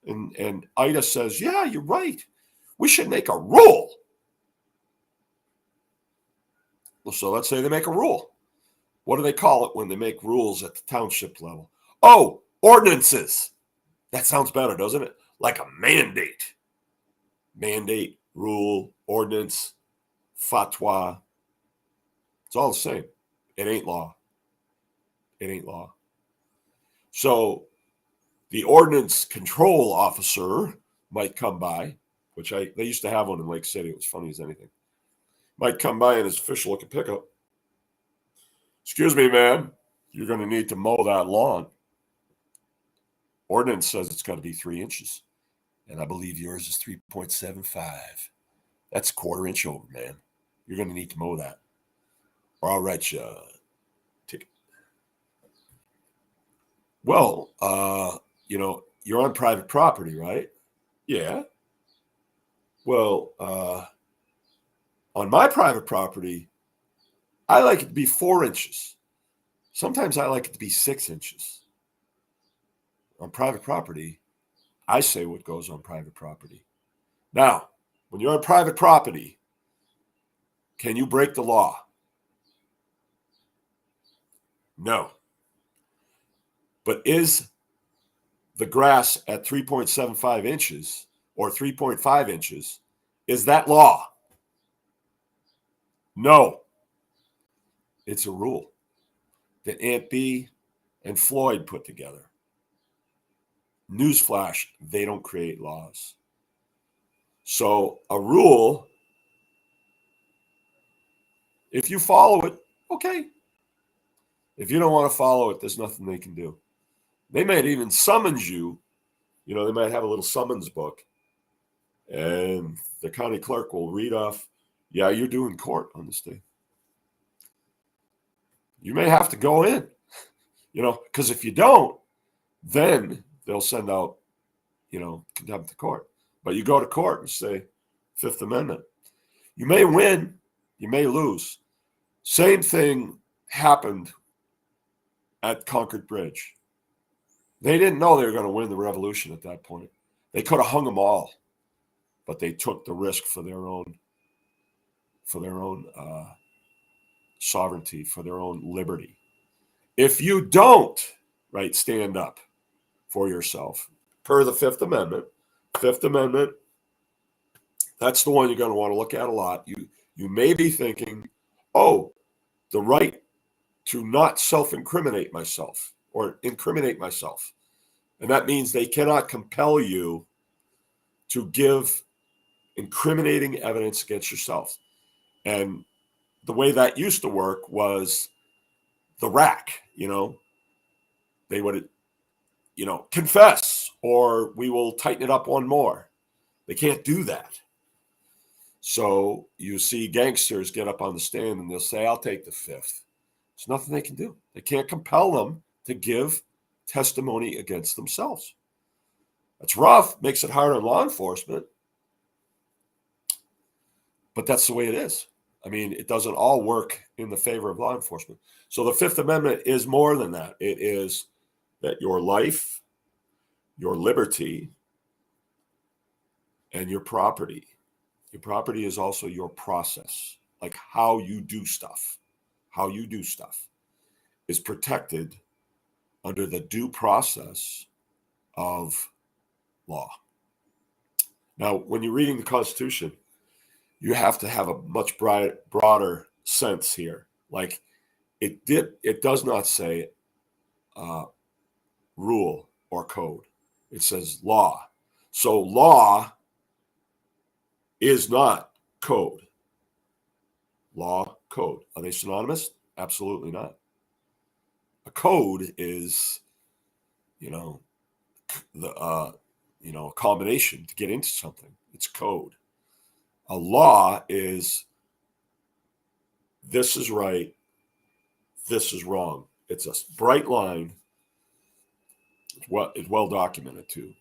And Ida says, yeah, you're right. We should make a rule. So let's say they make a rule. What do they call it when they make rules at the township level? Oh, ordinances. That sounds better, doesn't it? Like a mandate. Mandate, rule, ordinance, fatwa. It's all the same. It ain't law. It ain't law. So the ordinance control officer might come by, which they used to have one in Lake City. It was funny as anything. Might come by in his official looking pickup. Excuse me, man. You're going to need to mow that lawn. Ordinance says it's got to be 3 inches. And I believe yours is 3.75. That's a 1/4 inch over, man. You're going to need to mow that. Or I'll write you a ticket. Well, you're on private property, right? Yeah. Well, on my private property, I like it to be 4 inches. Sometimes I like it to be 6 inches. On private property, I say what goes on private property. Now, when you're on private property, can you break the law? No. But is the grass at 3.75 inches or 3.5 inches, is that law? No. It's a rule that Aunt B and Floyd put together. Newsflash, they don't create laws. So a rule, if you follow it, okay. If you don't want to follow it, there's nothing they can do. They might even summons you. They might have a little summons book. And the county clerk will read off, yeah, you're due in court on this day. You may have to go in, because if you don't, then they'll send out, contempt of court. But you go to court and say, Fifth Amendment. You may win, you may lose. Same thing happened at Concord Bridge. They didn't know they were going to win the revolution at that point. They could have hung them all, but they took the risk for their own sovereignty, for their own liberty. If you don't, right, stand up for yourself, per the Fifth Amendment, that's the one you're going to want to look at a lot. You may be thinking, oh, the right to not self-incriminate myself or incriminate myself. And that means they cannot compel you to give incriminating evidence against yourself. And the way that used to work was the rack, they would, confess, or we will tighten it up one more. They can't do that. So you see gangsters get up on the stand and they'll say, I'll take the fifth. There's nothing they can do. They can't compel them to give testimony against themselves. That's rough, makes it hard on law enforcement, but that's the way it is. I mean, it doesn't all work in the favor of law enforcement. So the Fifth Amendment is more than that. It is that your life, your liberty, and your property is also your process, like how you do stuff is protected under the due process of law. Now, when you're reading the Constitution, you have to have a much broader sense here. Like it does not say rule or code. It says law. So law is not code. Law, code. Are they synonymous? Absolutely not. A code is, a combination to get into something. It's code. A law is this is right, this is wrong. It's a bright line. It's well documented too.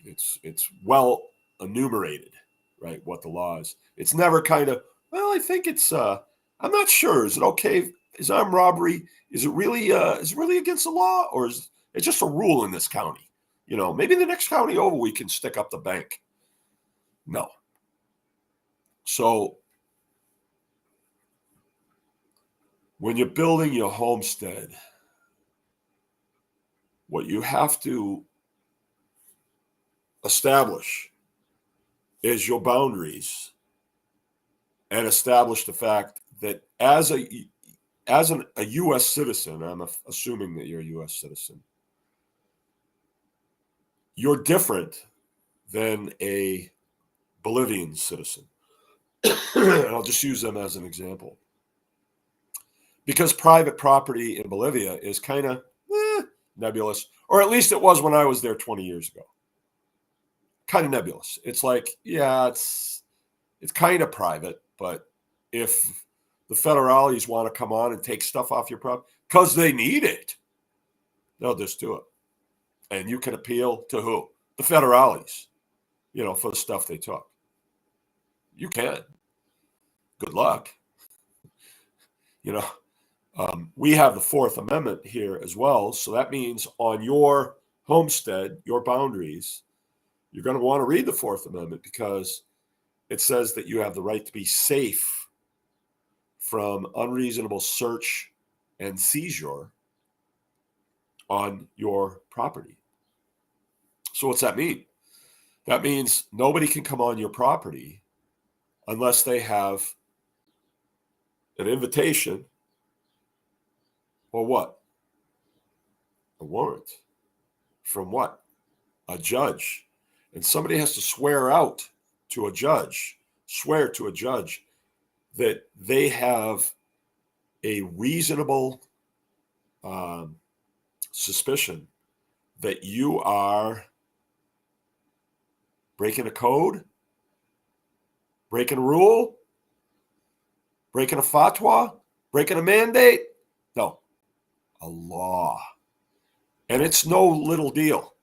It's well enumerated, right? What the law is. It's never kind of, well, I think it's I'm not sure. Is it okay? Is armed robbery? Is it really against the law, or is it just a rule in this county? Maybe the next county over we can stick up the bank. No. So when you're building your homestead, what you have to establish is your boundaries and establish the fact that as a U.S. citizen, I'm assuming that you're a U.S. citizen, you're different than a Bolivian citizen. And I'll just use them as an example. Because private property in Bolivia is kind of nebulous, or at least it was when I was there 20 years ago. Kind of nebulous. It's like, yeah, it's kind of private, but if the federales want to come on and take stuff off your property because they need it, they'll just do it. And you can appeal to who? The federales, for the stuff they took. You can. Good luck. We have the Fourth Amendment here as well. So that means on your homestead, your boundaries, you're going to want to read the Fourth Amendment because it says that you have the right to be safe from unreasonable search and seizure on your property. So what's that mean? That means nobody can come on your property unless they have an invitation or what? A warrant. From what? A judge. And somebody has to swear to a judge that they have a reasonable suspicion that you are breaking a code, breaking a rule, breaking a fatwa, breaking a mandate. No, a law. And it's no little deal.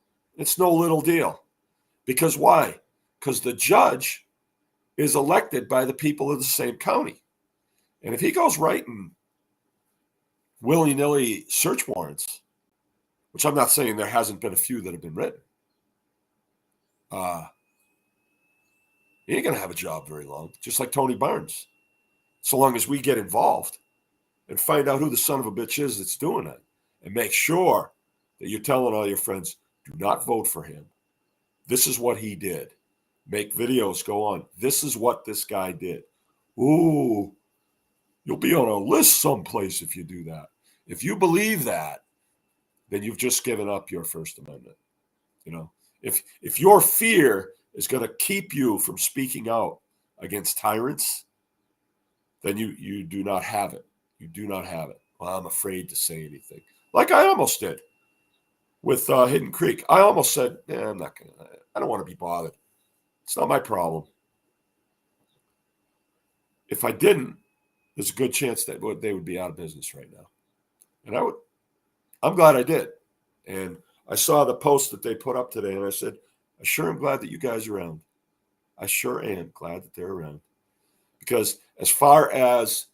Because why? Because the judge is elected by the people of the same county. And if he goes writing willy-nilly search warrants, which I'm not saying there hasn't been a few that have been written, he ain't going to have a job very long, just like Tony Barnes, so long as we get involved. and find out who the son of a bitch is that's doing it. And make sure that you're telling all your friends, do not vote for him. This is what he did. Make videos go on. This is what this guy did. Ooh, you'll be on a list someplace if you do that. If you believe that, then you've just given up your First Amendment. You know, if your fear is going to keep you from speaking out against tyrants, then you do not have it. You do not have it. Well, I'm afraid to say anything. Like I almost did with Hidden Creek. I almost said, I'm not going to. I don't want to be bothered. It's not my problem. If I didn't, there's a good chance that they would be out of business right now. And I'm glad I did. And I saw the post that they put up today, and I said, I sure am glad that you guys are around. I sure am glad that they're around. Because as far as,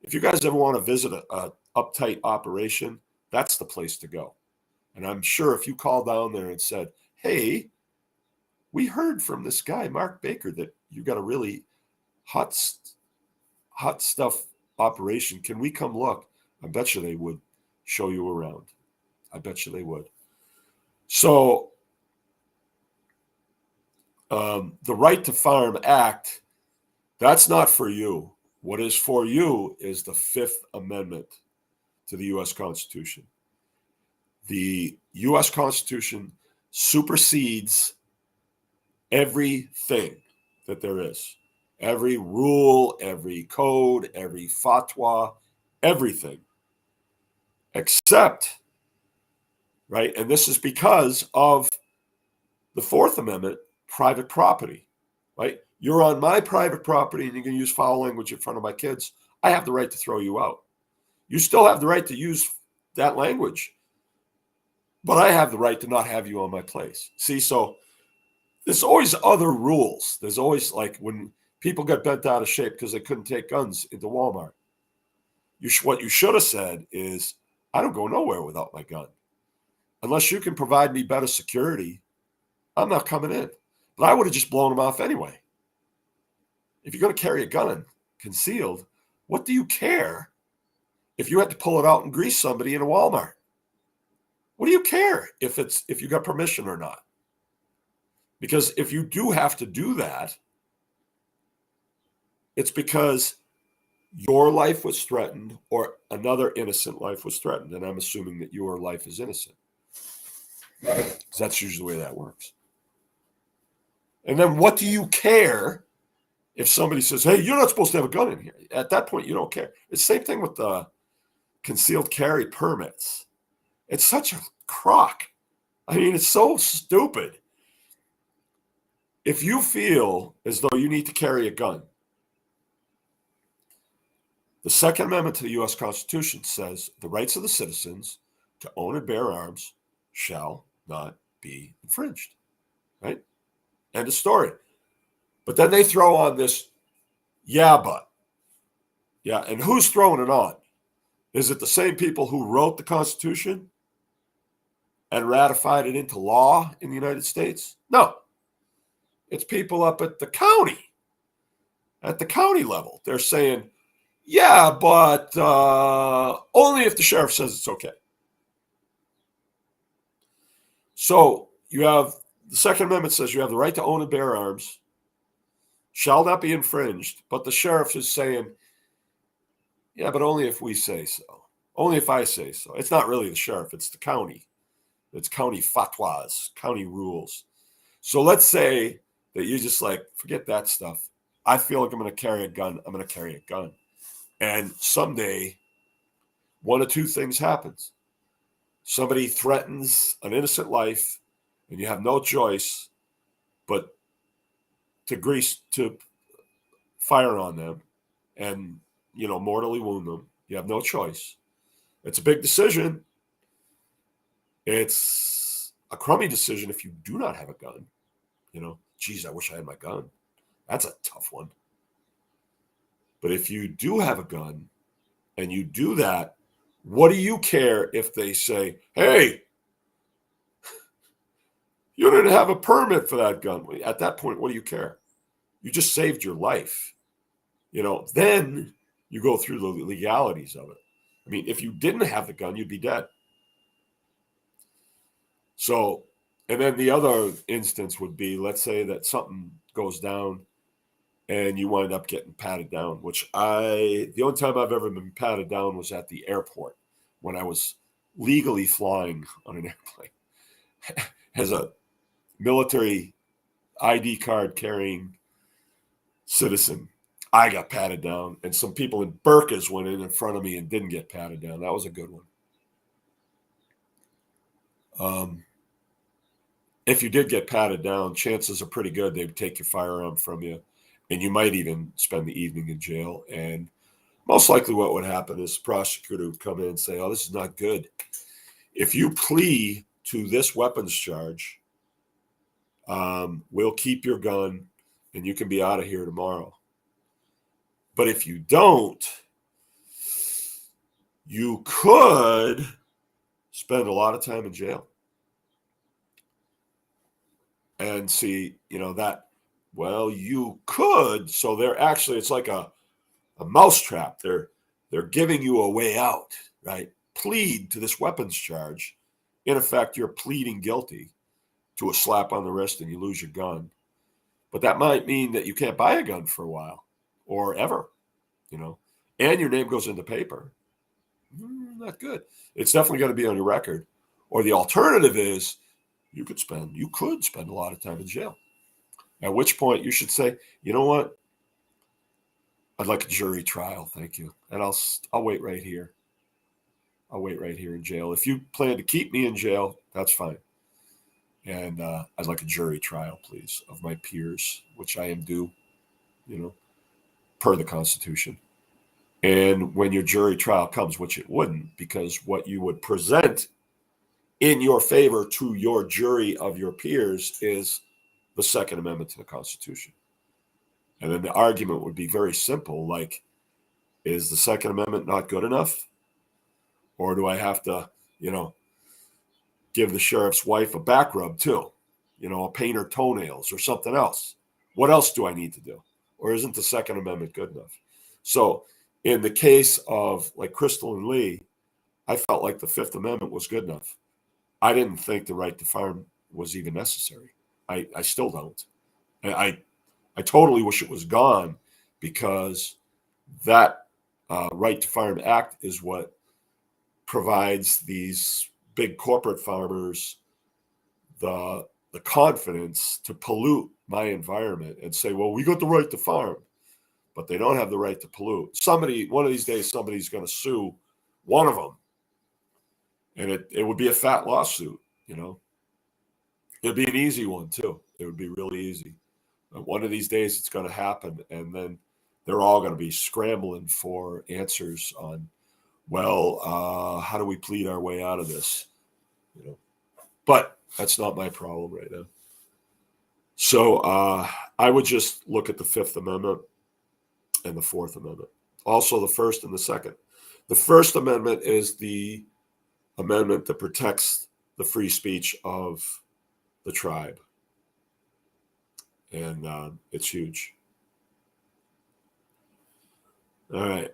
if you guys ever want to visit a uptight operation, that's the place to go. And I'm sure if you call down there and said, hey, we heard from this guy, Mark Baker, that you got a really hot stuff operation. Can we come look? I bet you they would show you around. I bet you they would. So the Right to Farm Act, that's not for you. What is for you is the Fifth Amendment to the U.S. Constitution. The U.S. Constitution supersedes everything that there is. Every rule, every code, every fatwa, everything. Except, right, and this is because of the Fourth Amendment, private property, right? You're on my private property and you can use foul language in front of my kids. I have the right to throw you out. You still have the right to use that language, but I have the right to not have you on my place. See, so there's always other rules. There's always, like when people got bent out of shape because they couldn't take guns into Walmart. What you should have said is, I don't go nowhere without my gun. Unless you can provide me better security, I'm not coming in. But I would have just blown them off anyway. If you're going to carry a gun concealed, what do you care if you had to pull it out and grease somebody in a Walmart? What do you care if you got permission or not? Because if you do have to do that, it's because your life was threatened or another innocent life was threatened. And I'm assuming that your life is innocent. Because that's usually the way that works. And then what do you care if somebody says, hey, you're not supposed to have a gun in here? At that point, you don't care. It's the same thing with the concealed carry permits. It's such a crock. I mean, it's so stupid. If you feel as though you need to carry a gun, the Second Amendment to the U.S. Constitution says the rights of the citizens to own and bear arms shall not be infringed, right? End of story. But then they throw on this, but. Yeah, and who's throwing it on? Is it the same people who wrote the Constitution and ratified it into law in the United States? No. It's people up at the county level. They're saying, but only if the sheriff says it's okay. So you have the Second Amendment says you have the right to own and bear arms, shall not be infringed, but the sheriff is saying, but only if we say so. Only if I say so. It's not really the sheriff, it's the county. It's county fatwas, county rules. So let's say that you just like, forget that stuff. I feel like I'm going to carry a gun. I'm going to carry a gun. And someday, one of two things happens. Somebody threatens an innocent life, and you have no choice but to fire on them and, mortally wound them. You have no choice. It's a big decision. It's a crummy decision if you do not have a gun. Geez, I wish I had my gun. That's a tough one. But if you do have a gun and you do that, what do you care if they say, hey, you didn't have a permit for that gun? At that point, what do you care? You just saved your life. Then you go through the legalities of it. I mean, if you didn't have the gun, you'd be dead. So, and then the other instance would be, let's say that something goes down and you wind up getting patted down, which the only time I've ever been patted down was at the airport when I was legally flying on an airplane as a military ID card carrying citizen. I got patted down, and some people in burqas went in front of me and didn't get patted down. That was a good one. If you did get patted down, chances are pretty good they would take your firearm from you, and you might even spend the evening in jail. And most likely what would happen is the prosecutor would come in and say, oh, this is not good. If you plea to this weapons charge, we'll keep your gun and you can be out of here tomorrow. But if you don't, you could spend a lot of time in jail. And see, that, well, you could. So they're actually, it's like a mousetrap. They're giving you a way out, right? Plead to this weapons charge. In effect, you're pleading guilty to a slap on the wrist and you lose your gun. But that might mean that you can't buy a gun for a while or ever, and your name goes in the paper. Not good. It's definitely got to be on your record. Or the alternative is you could spend a lot of time in jail. At which point you should say, you know what? I'd like a jury trial. Thank you. And I'll wait right here. I'll wait right here in jail. If you plan to keep me in jail, that's fine. And I'd like a jury trial, please, of my peers, which I am due, per the Constitution. And when your jury trial comes, which it wouldn't, because what you would present in your favor to your jury of your peers is the Second Amendment to the Constitution. And then the argument would be very simple, like, is the Second Amendment not good enough? Or do I have to, give the sheriff's wife a back rub too? Paint her toenails or something else. What else do I need to do? Or isn't the Second Amendment good enough? So in the case of like Crystal and Lee, I felt like the Fifth Amendment was good enough. I didn't think the right to farm was even necessary. I still don't. I totally wish it was gone, because that Right to Farm Act is what provides these big corporate farmers the confidence to pollute my environment and say, well, we got the right to farm, but they don't have the right to pollute. One of these days, somebody's going to sue one of them, and it would be a fat lawsuit. It'd be an easy one too. It would be really easy. But one of these days it's going to happen, and then they're all going to be scrambling for answers on, well, how do we plead our way out of this? But that's not my problem right now. So I would just look at the Fifth Amendment and the Fourth Amendment. Also the First and the Second. The First Amendment is the amendment that protects the free speech of the tribe. And it's huge. All right.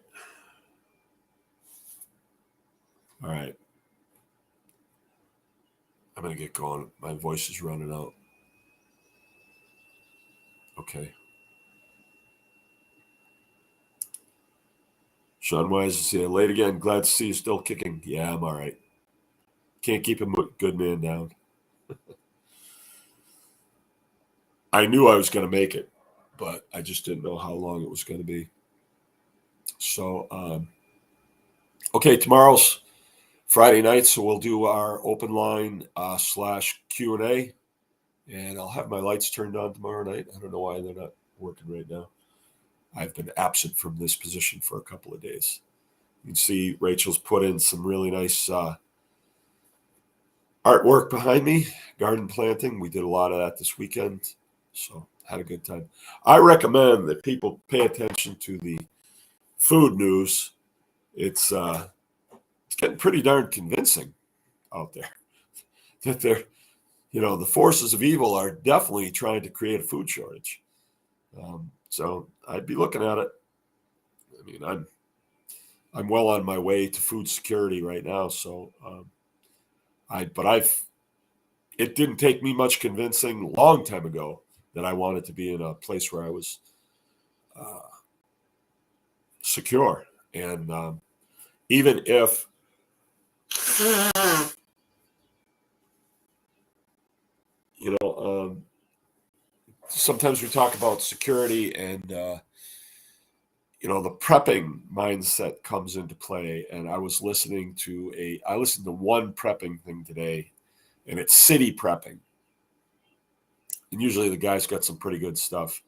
I'm going to get going. My voice is running out. Okay. Sean Wise is here. Late again. Glad to see you still kicking. Yeah, I'm all right. Can't keep a good man down. I knew I was going to make it, but I just didn't know how long it was going to be. So, okay, tomorrow's Friday night, so we'll do our open line / Q&A, and I'll have my lights turned on tomorrow night. I don't know why they're not working right now. I've been absent from this position for a couple of days. You can see Rachel's put in some really nice artwork behind me, garden planting. We did a lot of that this weekend, so had a good time. I recommend that people pay attention to the food news. It's getting pretty darn convincing out there that they're, the forces of evil are definitely trying to create a food shortage. So I'd be looking at it. I mean, I'm well on my way to food security right now. So, it didn't take me much convincing a long time ago that I wanted to be in a place where I was uh, secure. And even if, sometimes we talk about security and, the prepping mindset comes into play. And I listened to one prepping thing today, and it's city prepping. And usually the guy's got some pretty good stuff.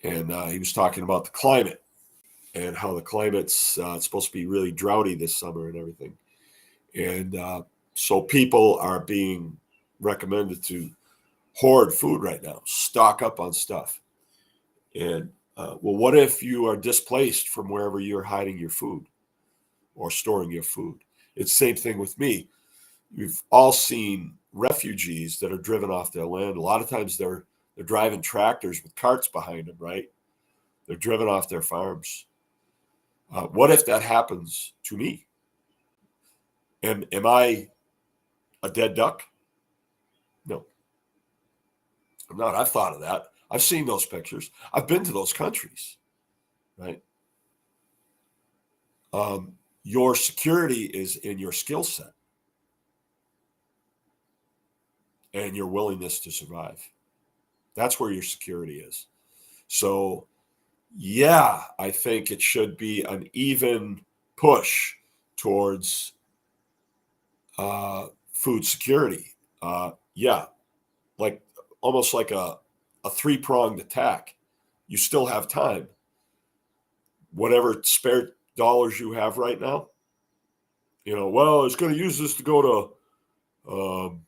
And he was talking about the climate and how the climate's supposed to be really droughty this summer and everything. And so people are being recommended to hoard food right now, stock up on stuff. And what if you are displaced from wherever you're hiding your food or storing your food? It's the same thing with me. We've all seen refugees that are driven off their land. A lot of times they're driving tractors with carts behind them, right? They're driven off their farms. What if that happens to me? And am I a dead duck? No, I'm not. I've thought of that. I've seen those pictures. I've been to those countries, right? Your security is in your skill set and your willingness to survive. That's where your security is. So, yeah, I think it should be an even push towards food security. Yeah, like almost like a three-pronged attack. You still have time. Whatever spare dollars you have right now, well, it's going to use this to go to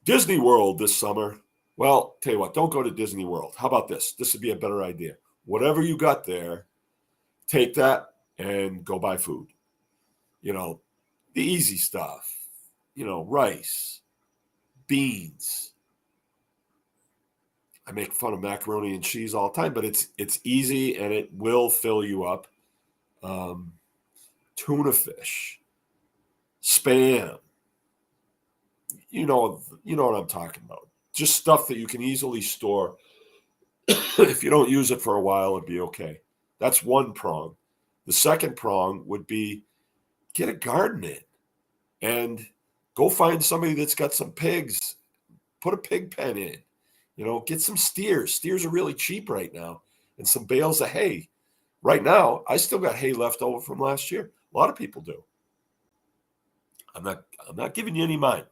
Disney World this summer. Well, tell you what, don't go to Disney World. How about this? This would be a better idea. Whatever you got there, take that and go buy food. The easy stuff, rice, beans. I make fun of macaroni and cheese all the time, but it's easy and it will fill you up. Tuna fish, spam. You know what I'm talking about. Just stuff that you can easily store. If you don't use it for a while, it'd be okay. That's one prong. The second prong would be get a garden in and go find somebody that's got some pigs. Put a pig pen in. Get some steers. Steers are really cheap right now, and some bales of hay. Right now, I still got hay left over from last year. A lot of people do. I'm not giving you any of mine.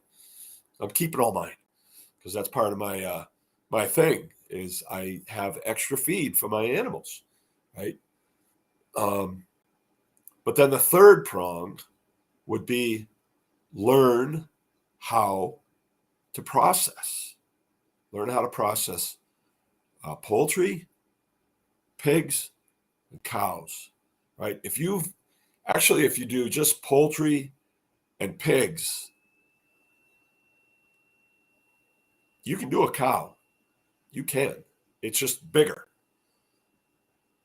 I'm keeping all mine because that's part of my thing is I have extra feed for my animals, right? But then the third prong would be learn how to process. Learn how to process poultry, pigs, and cows, right? If you do just poultry and pigs, you can do a cow. You can. It's just bigger.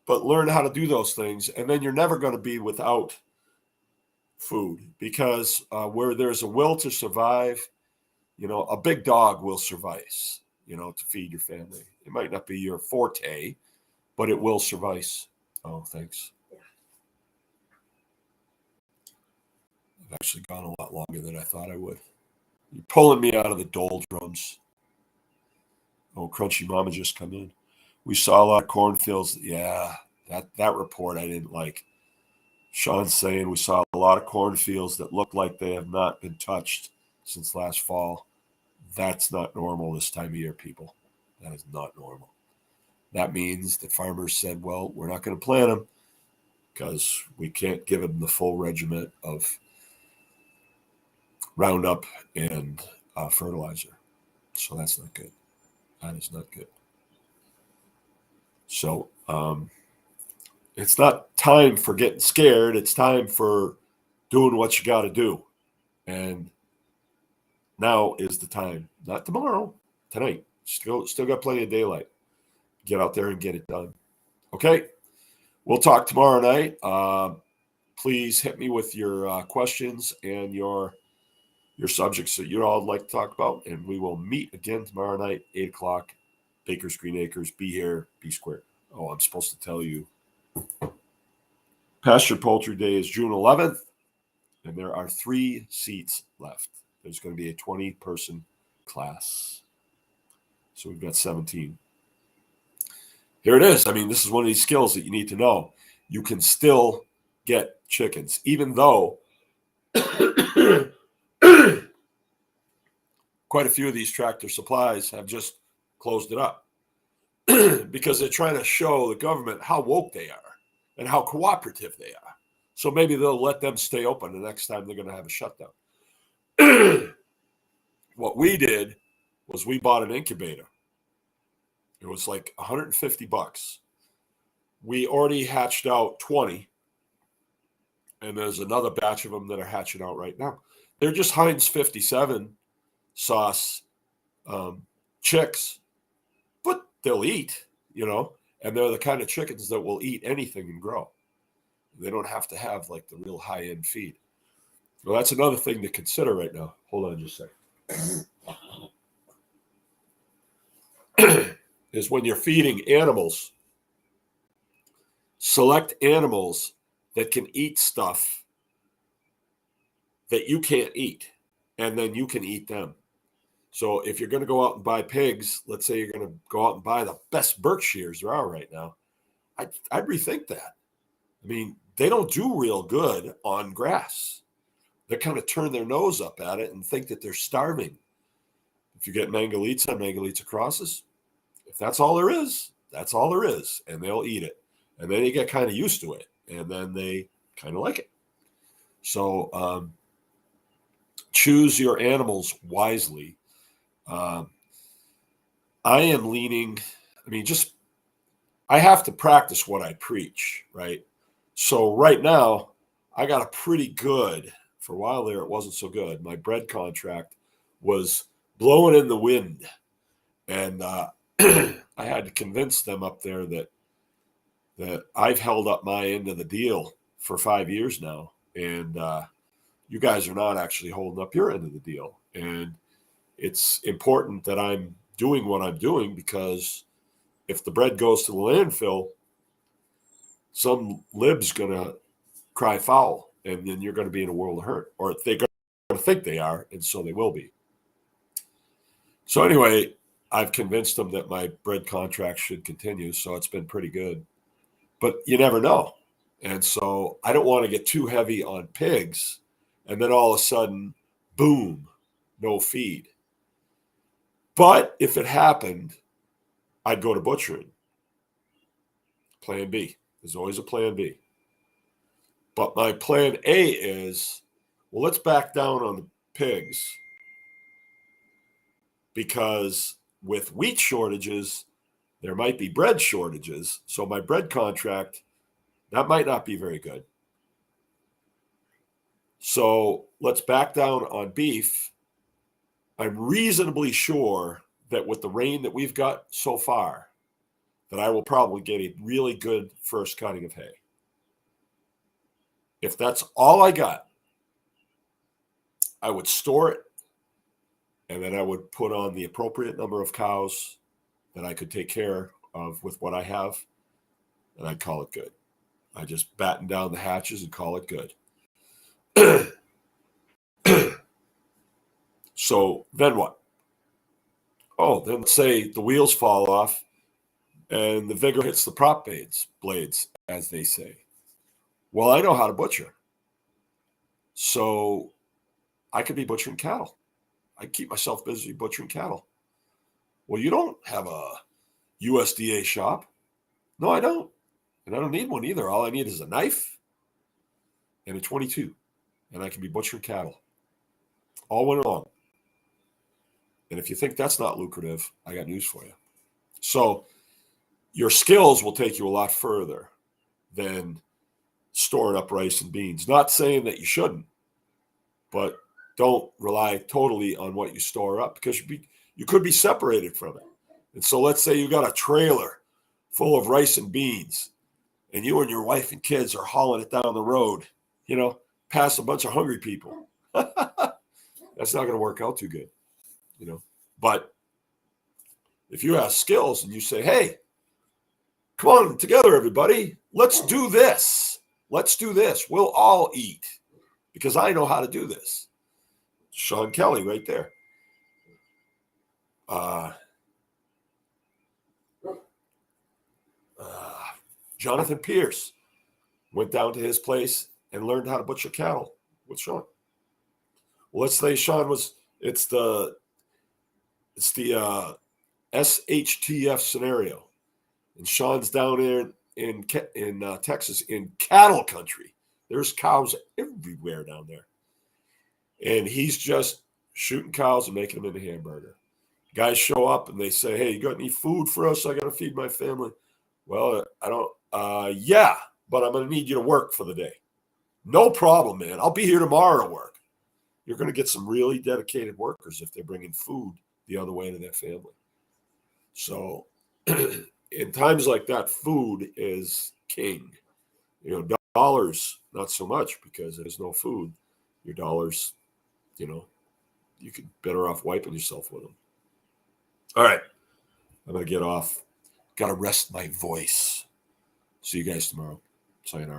But learn how to do those things, and then you're never going to be without food because where there's a will to survive, a big dog will suffice, to feed your family. It might not be your forte, but it will suffice. Oh, thanks. Yeah. I've actually gone a lot longer than I thought I would. You're pulling me out of the doldrums. Oh, Crunchy Mama just come in. We saw a lot of cornfields. Yeah, that report I didn't like. Sean's saying we saw a lot of cornfields that look like they have not been touched since last fall. That's not normal this time of year, people. That is not normal. That means the farmers said, well, we're not going to plant them because we can't give them the full regiment of Roundup and fertilizer. So that's not good. That is not good. So it's not time for getting scared. It's time for doing what you got to do. And now is the time. Not tomorrow, tonight. Still got plenty of daylight. Get out there and get it done. Okay? we'll talk tomorrow night. Please hit me with your questions and your subjects that you'd all like to talk about, and we will meet again tomorrow night, 8 o'clock, Baker's Green Acres. Be here, be square. Oh, I'm supposed to tell you. Pasture Poultry Day is June 11th, and there are 3 seats left. There's going to be a 20-person class. So we've got 17. Here it is. I mean, this is one of these skills that you need to know. You can still get chickens, even though quite a few of these Tractor Supplies have just closed it up because they're trying to show the government how woke they are and how cooperative they are. So maybe they'll let them stay open the next time they're going to have a shutdown. What we did was we bought an incubator. It was like $150. We already hatched out 20, and there's another batch of them that are hatching out right now. They're just Heinz 57 sauce chicks, but they'll eat, and they're the kind of chickens that will eat anything and grow. They don't have to have like the real high-end feed. Well, that's another thing to consider right now. Hold on just a second. Is when you're feeding animals, select animals that can eat stuff that you can't eat, and then you can eat them. So if you're going to go out and buy pigs, let's say you're going to go out and buy the best Berkshires there are right now, I'd rethink that. I mean, they don't do real good on grass. They kind of turn their nose up at it and think that they're starving. If you get Mangalitsa crosses, if that's all there is, that's all there is, and they'll eat it. And then they get kind of used to it, and then they kind of like it. So choose your animals wisely. I am leaning, I have to practice what I preach, right? So right now, I got a pretty good, for a while there, it wasn't so good. My bread contract was blowing in the wind. And I had to convince them up there that I've held up my end of the deal for 5 years now. And you guys are not actually holding up your end of the deal. And it's important that I'm doing what I'm doing, because if the bread goes to the landfill, some lib's going to cry foul, and then you're going to be in a world of hurt. Or they're going to think they are, and so they will be. So anyway, I've convinced them that my bread contract should continue, so it's been pretty good. But you never know. And so I don't want to get too heavy on pigs, and then all of a sudden, boom, no feed. But if it happened, I'd go to butchering. Plan B. There's always a plan B. But my plan A is, well, let's back down on the pigs, because with wheat shortages, there might be bread shortages. So my bread contract, that might not be very good. So let's back down on beef. I'm reasonably sure that with the rain that we've got so far, that I will probably get a really good first cutting of hay. If that's all I got, I would store it, and then I would put on the appropriate number of cows that I could take care of with what I have, and I'd call it good. I just batten down the hatches and call it good. So then what? Oh, then say the wheels fall off and the vigor hits the prop blades, as they say. Well, I know how to butcher. So I could be butchering cattle. I keep myself busy butchering cattle. Well, you don't have a USDA shop. No, I don't. And I don't need one either. All I need is a knife and a 22. And I can be butchering cattle all winter long. And if you think that's not lucrative, I got news for you. So your skills will take you a lot further than storing up rice and beans. Not saying that you shouldn't, but don't rely totally on what you store up, because you could be separated from it. And so let's say you got a trailer full of rice and beans, and you and your wife and kids are hauling it down the road, past a bunch of hungry people. That's not going to work out too good, But if you have skills and you say, hey, come on together, everybody, let's do this. Let's do this. We'll all eat because I know how to do this. Sean Kelly right there. Jonathan Pierce went down to his place and learned how to butcher cattle with Sean. Well, let's say Sean it's the SHTF scenario, and Sean's down there in Texas in cattle country. There's cows everywhere down there, and he's just shooting cows and making them into hamburger. Guys show up and they say, "Hey, you got any food for us? I got to feed my family." Well, I don't. Yeah, but I'm going to need you to work for the day. No problem, man. I'll be here tomorrow to work. You're going to get some really dedicated workers if they're bringing food the other way to their family. So in times like that, food is king. Dollars, not so much, because there's no food. Your dollars, you could better off wiping yourself with them. All right. I'm going to get off. Got to rest my voice. See you guys tomorrow. Sayonara.